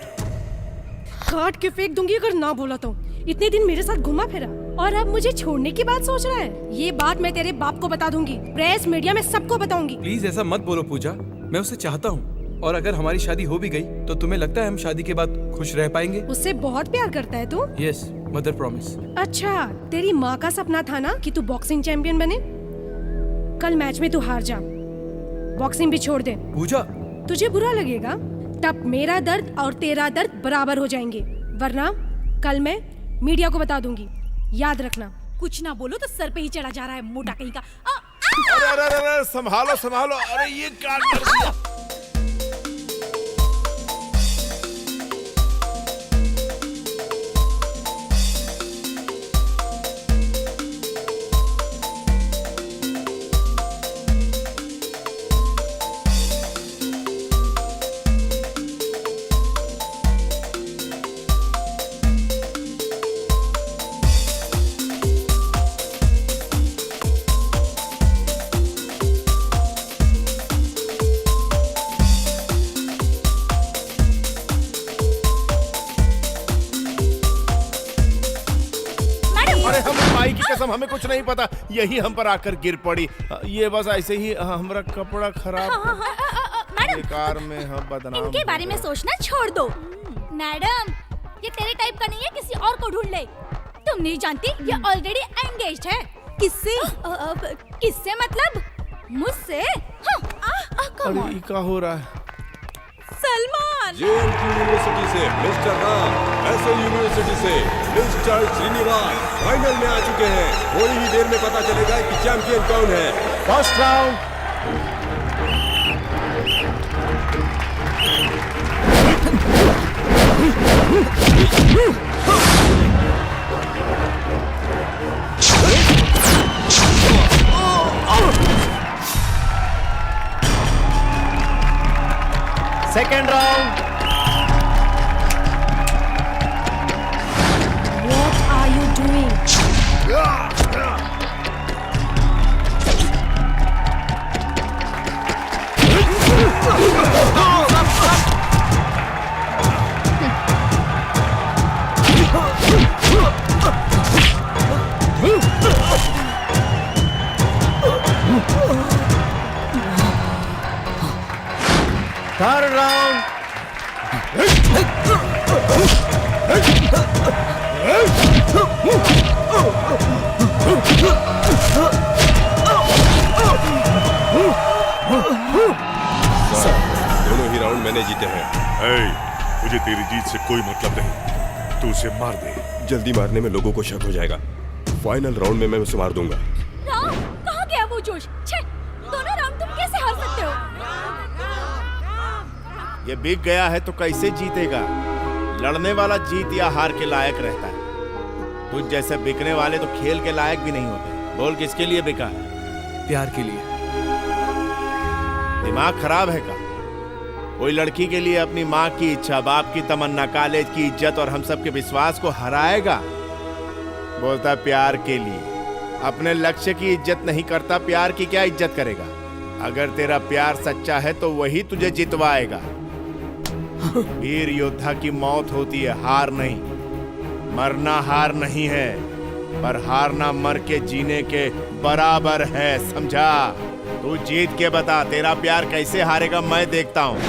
काट के फेंक दूंगी अगर ना बोला तो। इतने दिन मेरे साथ घुमा फिरा। और अब मुझे छोड़ने की बात सोच रहा है? ये बात मैं तेरे बाप को बता दूंगी, प्रेस मीडिया में सबको बताऊंगी। प्लीज ऐसा मत बोलो पूजा, मैं उसे चाहता हूँ और अगर हमारी शादी हो भी गई तो तुम्हें लगता है हम शादी के बाद खुश रह पाएंगे? उससे बहुत प्यार करता है तू? Yes, mother promise. अच्छा, तेरी माँ का सपना था ना कि तू बॉक्सिंग चैंपियन बने? कल मैच में तू हार जा, बॉक्सिंग भी छोड़ दे। पूजा, तुझे बुरा लगेगा, तब मेरा दर्द और तेरा दर्द बराबर हो जाएंगे, वरना कल मैं मीडिया को बता दूंगी, याद रखना। कुछ ना बोलो तो सर पे ही चढ़ा जा रहा है मोटा कहीं का। अरे अरे अरे संभालो संभालो, अरे ये क्या कर दिया? हमें कुछ नहीं पता, यही हम पर आकर गिर पड़ी। ये बस ऐसे ही हमारा कपड़ा खराब। मैडम, कार में हम बदनाम। इनके बारे में सोचना छोड़ दो। मैडम, ये तेरे टाइप का नहीं है, किसी और को ढूंढ ले। तुम नहीं जानती, ये ऑलरेडी एंगेज्ड है। किससे? किससे मतलब? मुझसे? अरे क्या हो रहा है? सलमान। यूनिवर्सिटी से मिस्टर राम, एसओ यूनिवर्सिटी से मिस्टर श्रीनिवास फाइनल में आ चुके हैं। थोड़ी ही देर में पता चलेगा कि चैंपियन कौन है। First round. Second round. What are you doing? Third round. दोनों ही राउंड मैंने जीते हैं। मुझे तेरी जीत से कोई मतलब नहीं, तू उसे मार दे। जल्दी मारने में लोगों को शक हो जाएगा। फाइनल राउंड में मैं उसे मार दूंगा। राम, कहाँ गया वो जोश? छे, दोनों राउंड तुम कैसे हार सकते हो? ये बिक गया है तो कैसे जीतेगा? लड़ने वाला जीत या हार के लायक रहता है। तुझ जैसे बिकने वाले तो खेल के लायक भी नहीं होते। बोल, किसके लिए बिका है? प्यार के लिए। दिमाग खराब है का? कोई लड़की के लिए अपनी माँ की इच्छा, बाप की तमन्ना, कॉलेज की इज्जत और हम सब के विश्वास को हराएगा? बोलता है प्यार के लिए। अपने लक्ष्य की इज्जत नहीं करता, प्यार की क्या इज्जत करेगा? अगर तेरा प्यार सच्चा है तो वही तुझे जितवाएगा। वीर योद्धा की मौत होती है, हार नहीं। मरना हार नहीं है, पर हारना मर के जीने के बराबर है, समझा? तू जीत के बता, तेरा प्यार कैसे हारेगा मैं देखता हूँ।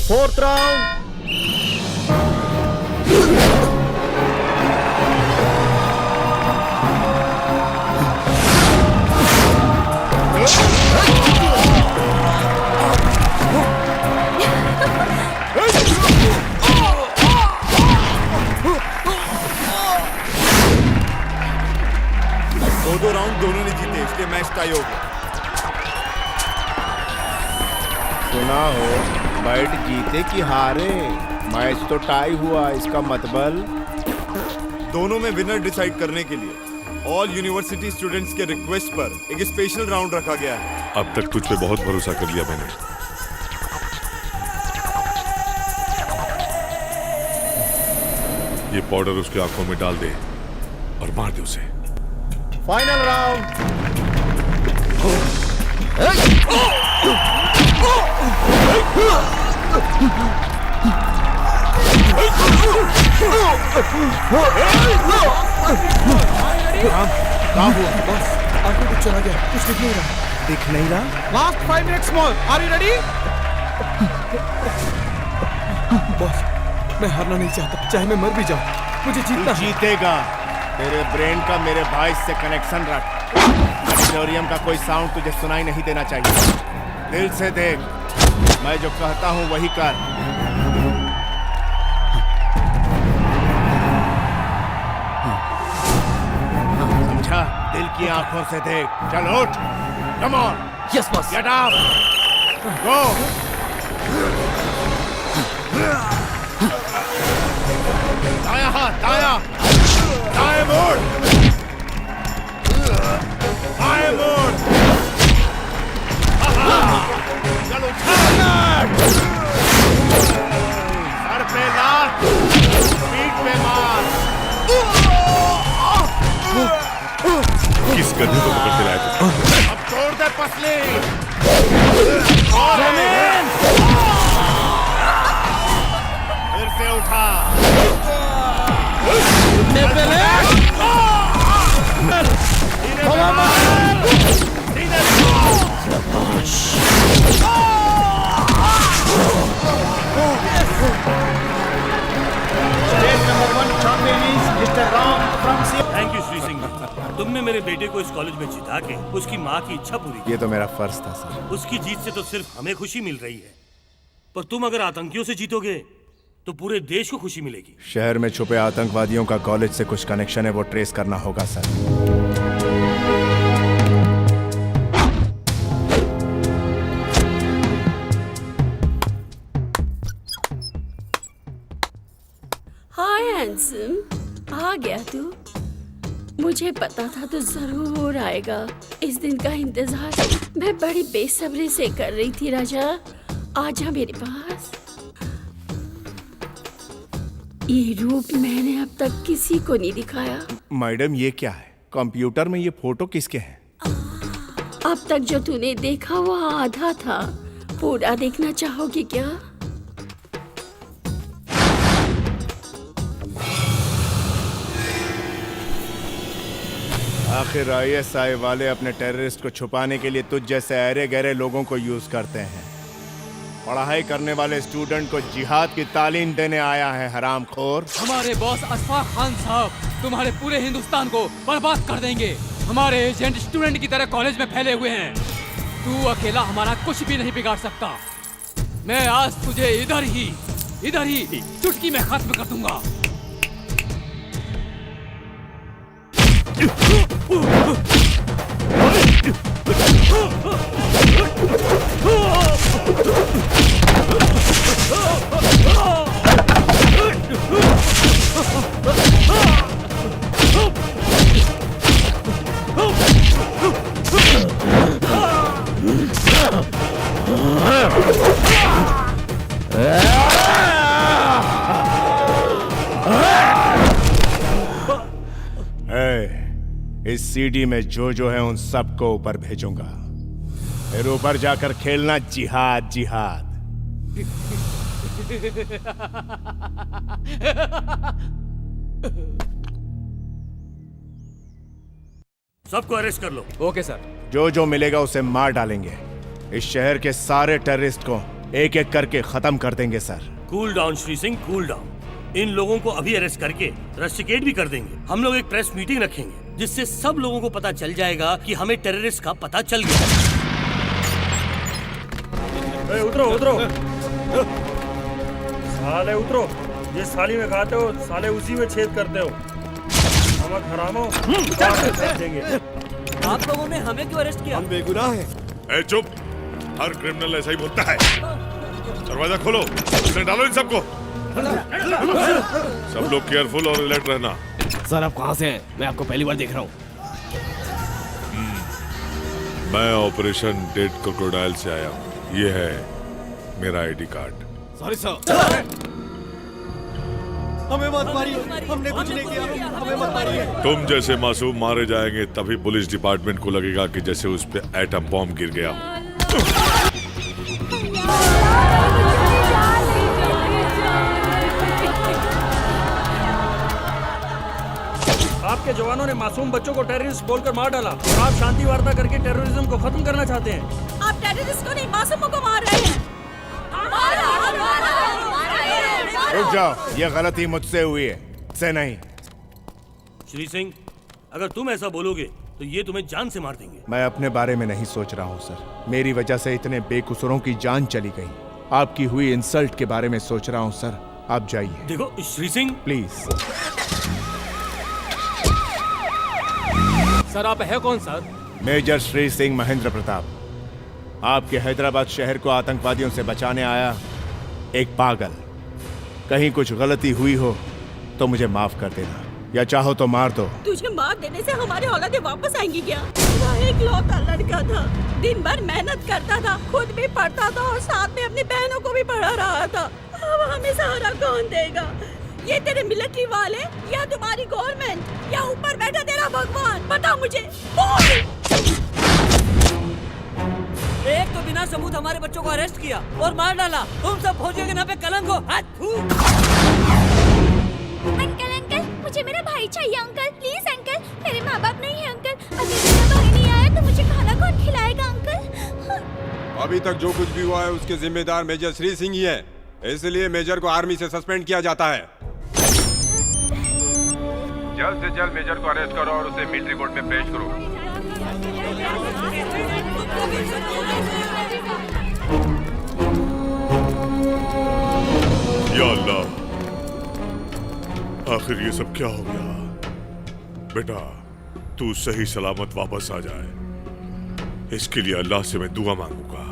Fourth round. दो राउंड दोनों ने जीते, इसलिए मैच टाई हो गया। सुना हो, बैट जीते कि हारे, मैच तो टाई हुआ, इसका मतलब दोनों में विनर डिसाइड करने के लिए ऑल यूनिवर्सिटी स्टूडेंट्स के रिक्वेस्ट पर एक स्पेशल राउंड रखा गया है। अब तक तुझ पे बहुत भरोसा कर लिया मैंने। ये पाउडर उसकी आंखों में डाल दे और मार दे उसे। Final round. क्या हुआ? बॉस आपको कुछ चला गया, कुछ दिख नहीं रहा। दिख नहीं रहा? Last 5 minutes more, are you ready? Boss मैं हारना नहीं चाहता, चाहे मैं मर भी जाऊं, मुझे जीतना है। जीतेगा। तेरे ब्रेन का मेरे वॉइस से कनेक्शन रख। ऑडिटोरियम का कोई साउंड तुझे सुनाई नहीं देना चाहिए। दिल से देख, मैं जो कहता हूं वही कर। समझा? दिल की आंखों से देख। चल उठ। Come on. Yes boss. Get up. Go. दायां हाथ, दायां। दाएं मोड़। बाएं मोड़। चल उठा। सर पे लात, पीठ पे मार। किस गधे को पकड़ के लाया तू? अब तोड़ दे पसली। फिर से उठा। थैंक यू श्री सिंह जी। तुमने मेरे बेटे को इस कॉलेज में जिता के उसकी माँ की इच्छा पूरी की। ये तो मेरा फर्ज था सर। उसकी जीत से तो सिर्फ हमें खुशी मिल रही है, पर तुम अगर आतंकियों से जीतोगे तो पूरे देश को खुशी मिलेगी। शहर में छुपे आतंकवादियों का कॉलेज से कुछ कनेक्शन है, वो ट्रेस करना होगा सर। हाय हैंडसम, आ गया तू? मुझे पता था तू जरूर आएगा। इस दिन का इंतजार मैं बड़ी बेसब्री से कर रही थी। राजा आजा मेरे पास। ये रूप मैंने अब तक किसी को नहीं दिखाया। मैडम ये क्या है? कंप्यूटर में ये फोटो किसके हैं? अब तक जो तूने देखा वो आधा था, पूरा देखना चाहोगे क्या? आखिर ISI वाले अपने टेररिस्ट को छुपाने के लिए तुझ जैसे अरे गहरे लोगों को यूज करते हैं। पढ़ाई करने वाले स्टूडेंट को जिहाद की तालीम देने आया है हरामखोर। हमारे बॉस अशफाक खान साहब तुम्हारे पूरे हिंदुस्तान को बर्बाद कर देंगे। हमारे एजेंट स्टूडेंट की तरह कॉलेज में फैले हुए हैं। तू अकेला हमारा कुछ भी नहीं बिगाड़ सकता। मैं आज तुझे इधर ही चुटकी में खत्म कर दूंगा। इस सीडी में जो है उन सबको ऊपर भेजूंगा। फिर ऊपर जाकर खेलना जिहाद जिहाद। सबको अरेस्ट कर लो। Okay sir. जो मिलेगा उसे मार डालेंगे। इस शहर के सारे टेररिस्ट को एक एक करके खत्म कर देंगे sir. Cool down Shri Singh, cool down. इन लोगों को अभी अरेस्ट करके रस्टिकेट भी कर देंगे। हम लोग एक प्रेस मीटिंग रखेंगे जिससे सब लोगों को पता चल जाएगा कि हमें टेररिस्ट का पता चल गया। उतरो उतरो साले उतरो। ये साली में खाते हो, साले उसी में छेद करते हो। नमक हरामो देंगे। आप लोगों ने हमें क्यों अरेस्ट किया? हम बेगुनाह हैं। ए चुप, हर क्रिमिनल ऐसा ही बोलता है। दरवाजा खोलो, इसमें डालो इन सबको। सब लोग केयरफुल और अलर्ट रहना। सर आप कहाँ से हैं? मैं आपको पहली बार देख रहा हूँ। मैं ऑपरेशन डेड क्रोकोडाइल से आया हूँ। ये है मेरा आईडी कार्ड। Sorry sir. हमें मत मारिए, हमने कुछ नहीं किया, हमें मत मारिए। तुम जैसे मासूम मारे जाएंगे तभी पुलिस डिपार्टमेंट को लगेगा कि जैसे उस पे एटम बॉम्ब गिर गया। आपके जवानों ने मासूम बच्चों को टेररिस्ट बोलकर मार डाला। आप शांति वार्ता करके टेररिज्म को खत्म करना चाहते हैं। आप टेररिस्ट को नहीं, मासूमों को मार रहे हैं। रुक जाओ, ये गलती मुझसे हुई है, से नहीं। श्री सिंह, अगर तुम ऐसा बोलोगे तो ये तुम्हें जान से मार देंगे। मैं अपने बारे में नहीं सोच रहा हूँ सर। मेरी वजह से इतने बेकसूरों की जान चली गई। आपकी हुई इंसल्ट के बारे में सोच रहा हूँ सर। आप जाइए। देखो श्री सिंह, प्लीज। सर आप है कौन सर? मेजर श्री सिंह महेंद्र प्रताप। आपके हैदराबाद शहर को आतंकवादियों से बचाने आया एक पागल। कहीं कुछ गलती हुई हो तो मुझे माफ कर देना, या चाहो तो मार दो। तुझे मार देने से हमारी औलादें वापस आएंगी क्या? वह एक लौता लड़का था, दिन भर मेहनत करता था, खुद भी पढ़ता था और साथ में अपनी बहनों को भी पढ़ा रहा था। अब हमें सहारा कौन देगा? ये तेरे मिलिट्री वाले या तुम्हारी गवर्नमेंट या ऊपर बैठा तेरा भगवान? बता मुझे, बोल। एक तो बिना सबूत हमारे बच्चों को अरेस्ट किया और मार डाला। तुम सब फौजियों के नाम पे कलंक हो। अंकल अंकल, मुझे मेरा भाई चाहिए अंकल, प्लीज अंकल। मेरे माँ बाप नहीं है अंकल। अगर मेरा भाई नहीं आया तो मुझे खाना कौन खिलाएगा अंकल? अभी तक जो कुछ भी हुआ है उसके जिम्मेदार मेजर श्री सिंह ही है, इसलिए मेजर को आर्मी से सस्पेंड किया जाता है। जल्द से जल्द मेजर को अरेस्ट करो और उसे मिलिट्री कोर्ट में पेश करो। या अल्लाह, आखिर ये सब क्या हो गया? बेटा तू सही सलामत वापस आ जाए, इसके लिए अल्लाह से मैं दुआ मांगूंगा।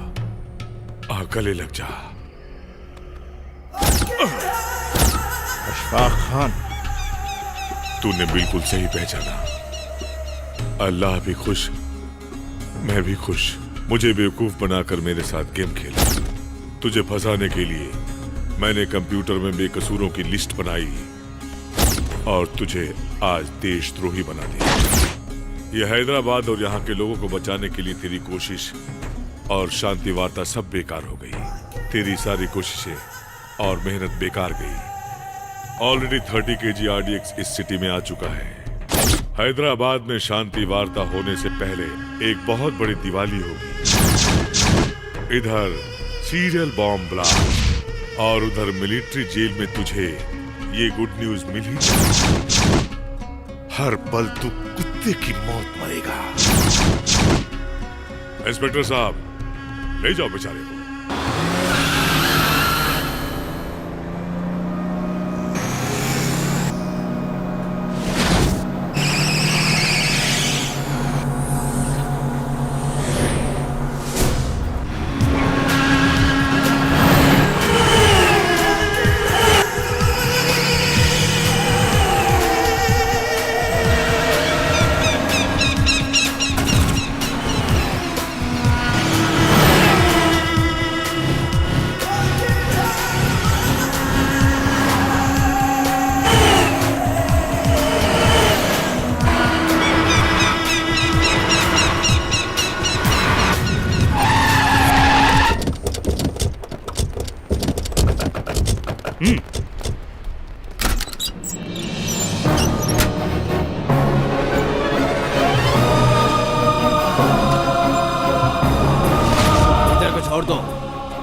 आ गले लग जा। अशफाक खान, तूने बिल्कुल सही पहचाना। अल्लाह भी खुश, मैं भी खुश। मुझे बेवकूफ बनाकर मेरे साथ गेम खेला। तुझे फंसाने के लिए मैंने कंप्यूटर में बेकसूरों की लिस्ट बनाई और तुझे आज देशद्रोही बना दिया। यह हैदराबाद और यहाँ के लोगों को बचाने के लिए तेरी कोशिश और शांति वार्ता सब बेकार हो गई। तेरी सारी कोशिशें और मेहनत बेकार गई। ऑलरेडी 30 kg RDX इस सिटी में आ चुका है। हैदराबाद में शांति वार्ता होने से पहले एक बहुत बड़ी दिवाली होगी। इधर सीरियल बॉम्ब ब्लास्ट और उधर मिलिट्री जेल में तुझे ये गुड न्यूज मिली। हर पल तू कुत्ते की मौत मरेगा। इंस्पेक्टर साहब, ले जाओ बेचारे को।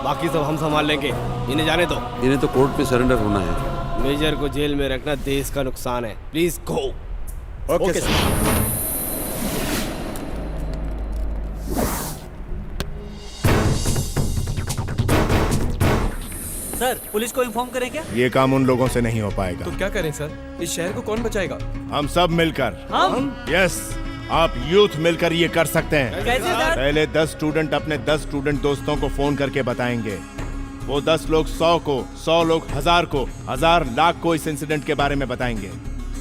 बाकी सब हम संभाल लेंगे, इन्हें जाने दो। इन्हें तो कोर्ट पे सरेंडर होना है। मेजर को जेल में रखना देश का नुकसान है। Please go. Okay sir. Sir police को इन्फॉर्म करें क्या? ये काम उन लोगों से नहीं हो पाएगा। तो क्या करें सर? इस शहर को कौन बचाएगा? हम सब मिलकर। हम? यस, आप यूथ मिलकर ये कर सकते हैं। कैसे सर? पहले 10 स्टूडेंट अपने 10 स्टूडेंट दोस्तों को फोन करके बताएंगे। वो 10 लोग 100 को, 100 लोग 1000 को, 1000 लाख को इस इंसिडेंट के बारे में बताएंगे।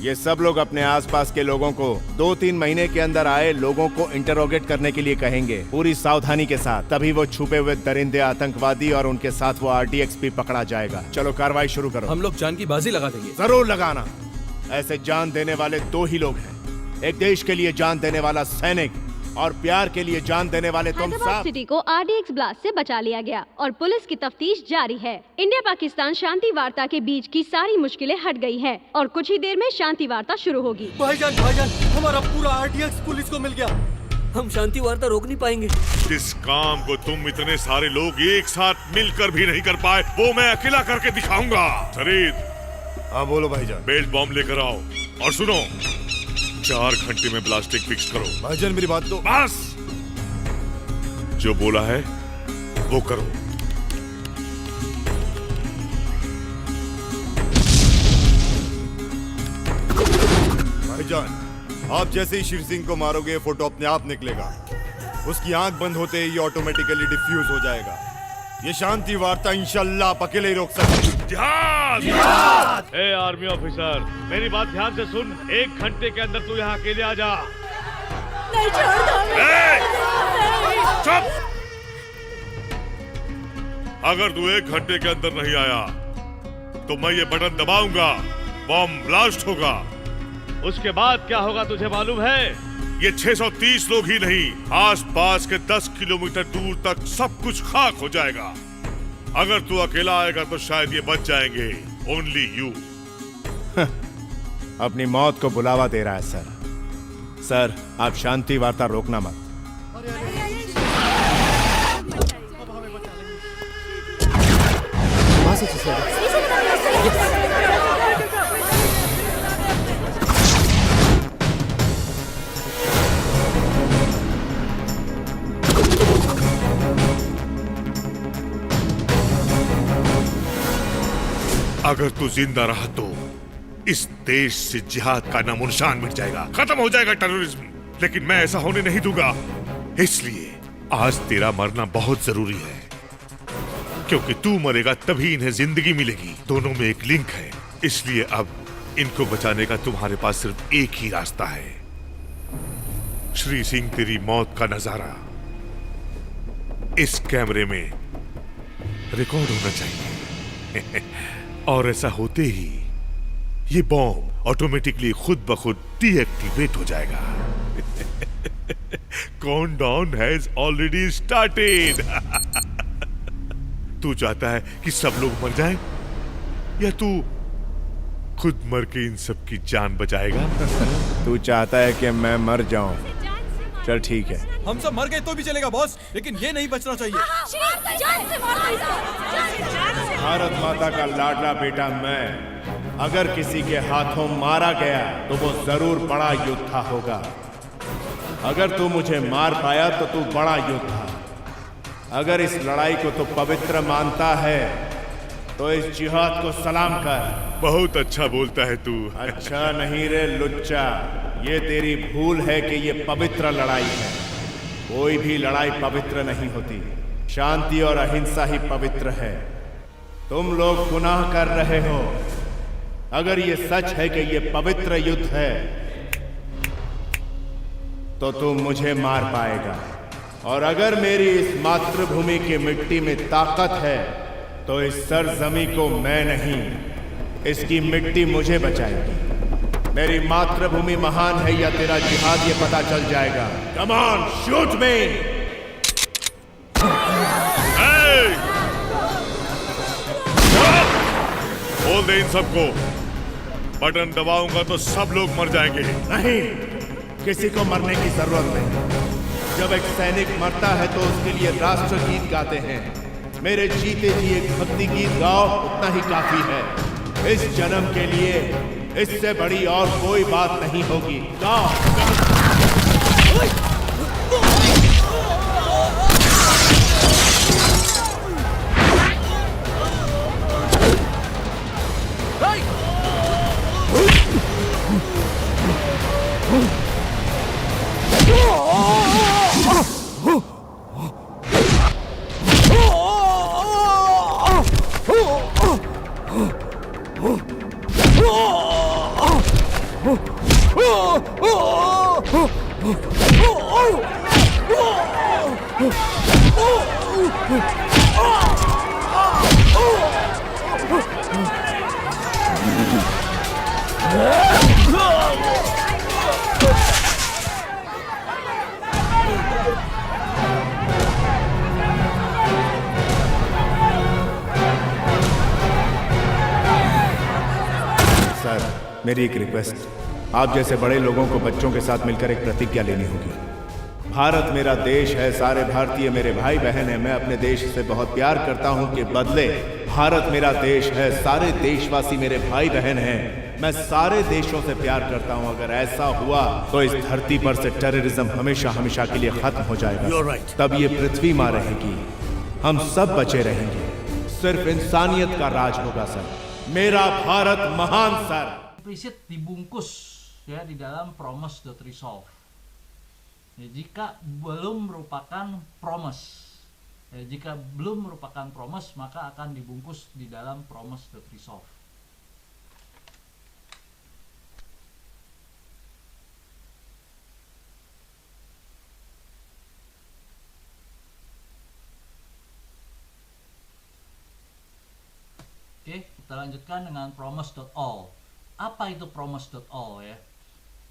ये सब लोग अपने आसपास के लोगों को 2-3 महीने के अंदर आए लोगों को इंटरोगेट करने के लिए कहेंगे, पूरी सावधानी के साथ। तभी वो छुपे हुए दरिंदे आतंकवादी और उनके साथ वो RDX भी पकड़ा जाएगा। चलो कार्रवाई शुरू करो। हम लोग जान की बाजी लगा देंगे। जरूर लगाना। ऐसे जान देने वाले 2 ही लोग हैं, एक देश के लिए जान देने वाला सैनिक और प्यार के लिए जान देने वाले तुम हैदराबाद सब। सिटी को आरडीएक्स ब्लास्ट से बचा लिया गया और पुलिस की तफ्तीश जारी है। इंडिया पाकिस्तान शांति वार्ता के बीच की सारी मुश्किलें हट गई हैं और कुछ ही देर में शांति वार्ता शुरू होगी। भाईजान हमारा पूरा आरडीएक्स पुलिस को मिल गया। हम शांति वार्ता रोक नहीं पाएंगे। जिस काम को तुम इतने सारे लोग एक साथ मिलकर भी नहीं कर पाए, वो मैं अकेला करके दिखाऊंगा। शरीद। हाँ बोलो भाईजान। बेल्ट बॉम्ब लेकर आओ और सुनो, 4 घंटे में ब्लास्टिक फिक्स करो। भाईजान मेरी बात तो बस, जो बोला है वो करो। भाईजान आप जैसे ही शेर सिंह को मारोगे फोटो अपने आप निकलेगा। उसकी आंख बंद होते ही ऑटोमेटिकली डिफ्यूज हो जाएगा। ये शांति वार्ता इंशाल्लाह आप अकेले ही रोक सकते। जिहाद! ए आर्मी ऑफिसर, मेरी बात ध्यान से सुन। 1 घंटे के अंदर तू यहाँ अकेले आ जा। नहीं छोड़ दो। चुप! अगर तू 1 घंटे के अंदर नहीं आया तो मैं ये बटन दबाऊंगा, बॉम्ब ब्लास्ट होगा। उसके बाद क्या होगा तुझे मालूम है? ये 630 लोग ही नहीं, आसपास के 10 किलोमीटर दूर तक सब कुछ खाक हो जाएगा। अगर तू अकेला आएगा तो शायद ये बच जाएंगे। Only you. अपनी मौत को बुलावा दे रहा है सर। सर आप शांति वार्ता रोकना मत। अगर तू जिंदा रहा तो इस देश से जिहाद का नामो निशान मिट जाएगा, खत्म हो जाएगा टेररिज्म। लेकिन मैं ऐसा होने नहीं दूंगा। इसलिए आज तेरा मरना बहुत जरूरी है, क्योंकि तू मरेगा तभी इन्हें जिंदगी मिलेगी। दोनों में एक लिंक है। इसलिए अब इनको बचाने का तुम्हारे पास सिर्फ एक ही रास्ता है। श्री सिंह, तेरी मौत का नजारा इस कैमरे में रिकॉर्ड होना चाहिए। और ऐसा होते ही ये बॉम्ब ऑटोमेटिकली खुद ब खुद डीएक्टिवेट हो जाएगा। Countdown has already started. तू चाहता है कि सब लोग मर जाएं, या तू खुद मर के इन सब की जान बचाएगा? तू चाहता है कि मैं मर जाऊं? चल ठीक है। हम सब मर गए तो भी चलेगा बॉस, लेकिन ये नहीं बचना चाहिए। भारत माता का लाडला बेटा मैं अगर किसी के हाथों मारा गया तो वो जरूर बड़ा योद्धा होगा। अगर तू मुझे मार पाया तो तू बड़ा योद्धा। अगर इस लड़ाई को तू पवित्र मानता है तो इस जिहाद को सलाम कर। बहुत अच्छा बोलता है तू। अच्छा नहीं रे लुच्चा, ये तेरी भूल है कि ये पवित्र लड़ाई है। कोई भी लड़ाई पवित्र नहीं होती, शांति और अहिंसा ही पवित्र है। तुम लोग गुनाह कर रहे हो। अगर ये सच है कि ये पवित्र युद्ध है तो तुम मुझे मार पाएगा, और अगर मेरी इस मातृभूमि की मिट्टी में ताकत है तो इस सरजमी को मैं नहीं, इसकी मिट्टी मुझे बचाएगी। मेरी मातृभूमि महान है या तेरा जिहाद, ये पता चल जाएगा। कम ऑन, शूट मी। बोल दे इन सबको, बटन दबाऊंगा तो सब लोग मर जाएंगे। नहीं, किसी को मरने की जरूरत नहीं। जब एक सैनिक मरता है तो उसके लिए राष्ट्र गीत गाते हैं। मेरे जीते जी एक भक्ति गीत गाओ, उतना ही काफी है। इस जन्म के लिए इससे बड़ी और कोई बात नहीं होगी। गाओ। सर, मेरी एक रिक्वेस्ट, आप जैसे बड़े लोगों को बच्चों के साथ मिलकर एक प्रतिज्ञा लेनी होगी। भारत मेरा देश है, सारे भारतीय मेरे भाई बहन हैं, मैं अपने देश से बहुत प्यार करता हूं कि बदले भारत मेरा देश है, सारे देशवासी मेरे भाई बहन हैं, मैं सारे देशों से प्यार करता हूं। अगर ऐसा हुआ तो इस धरती पर से टेररिज्म हमेशा हमेशा के लिए खत्म हो जाएगा। You're right. तब ये पृथ्वी मां रहेगी, हम सब बचे रहेंगे, सिर्फ इंसानियत का राज होगा सर। मेरा भारत महान sir. Implicit dibungkus ya di dalam promise.resolve. Ya, jika belum merupakan promise, jika belum merupakan promise maka akan dibungkus di dalam promise.resolve. Oke, kita lanjutkan dengan promise.all. Apa itu promise.all ya?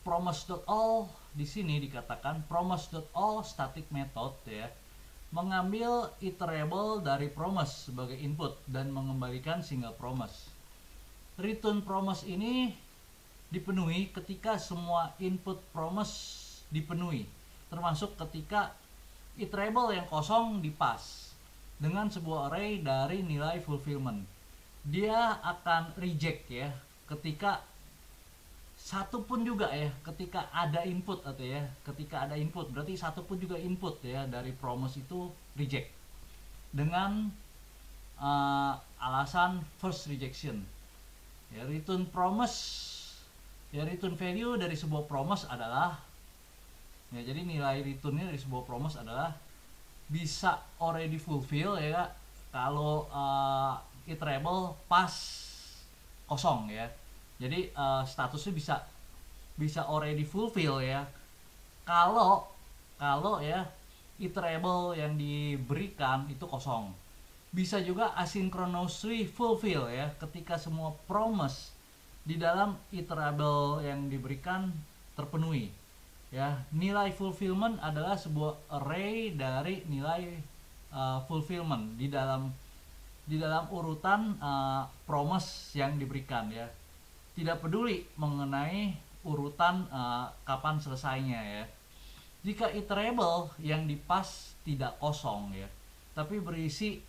Promise.all di sini dikatakan promise.all static method ya, mengambil iterable dari promise sebagai input dan mengembalikan single promise. Return promise ini dipenuhi ketika semua input promise dipenuhi, termasuk ketika iterable yang kosong dipass dengan sebuah array dari nilai fulfillment. Dia akan reject ya ketika satu pun juga ya, ketika ada input atau ya, ketika ada input berarti satu pun juga input ya dari promise itu reject dengan alasan first rejection. Ya, return promise ya, return value dari sebuah promise adalah ya, jadi nilai returnnya dari sebuah promise adalah bisa already fulfill ya kalau iterable pas kosong ya. Jadi statusnya bisa already fulfill ya kalau ya iterable yang diberikan itu kosong. Bisa juga asynchronously fulfill ya ketika semua promise di dalam iterable yang diberikan terpenuhi. Ya, nilai fulfillment adalah sebuah array dari nilai fulfillment di dalam urutan promise yang diberikan ya. Tidak peduli mengenai urutan kapan selesainya ya. Jika iterable yang dipass tidak kosong ya, tapi berisi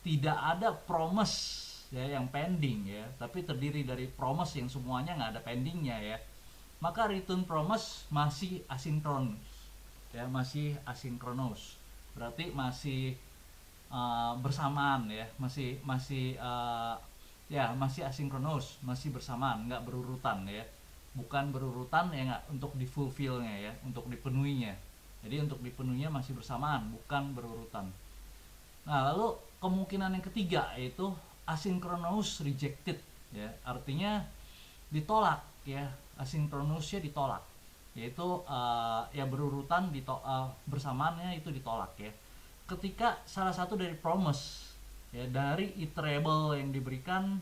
tidak ada promise ya yang pending ya, tapi terdiri dari promise yang semuanya nggak ada pendingnya ya, maka return promise masih asinkronus ya, masih asinkronus, berarti masih bersamaan ya, masih asinkronus, masih bersamaan, nggak berurutan ya, bukan berurutan ya, nggak untuk di fulfillnya ya, untuk dipenuhinya. Jadi untuk dipenuhinya masih bersamaan, bukan berurutan. Nah, lalu kemungkinan yang ketiga yaitu asynchronous rejected ya, artinya ditolak ya, asinkronusnya ditolak, yaitu ya berurutan bersamaannya itu ditolak ya. Ketika salah satu dari promise ya, dari iterable yang diberikan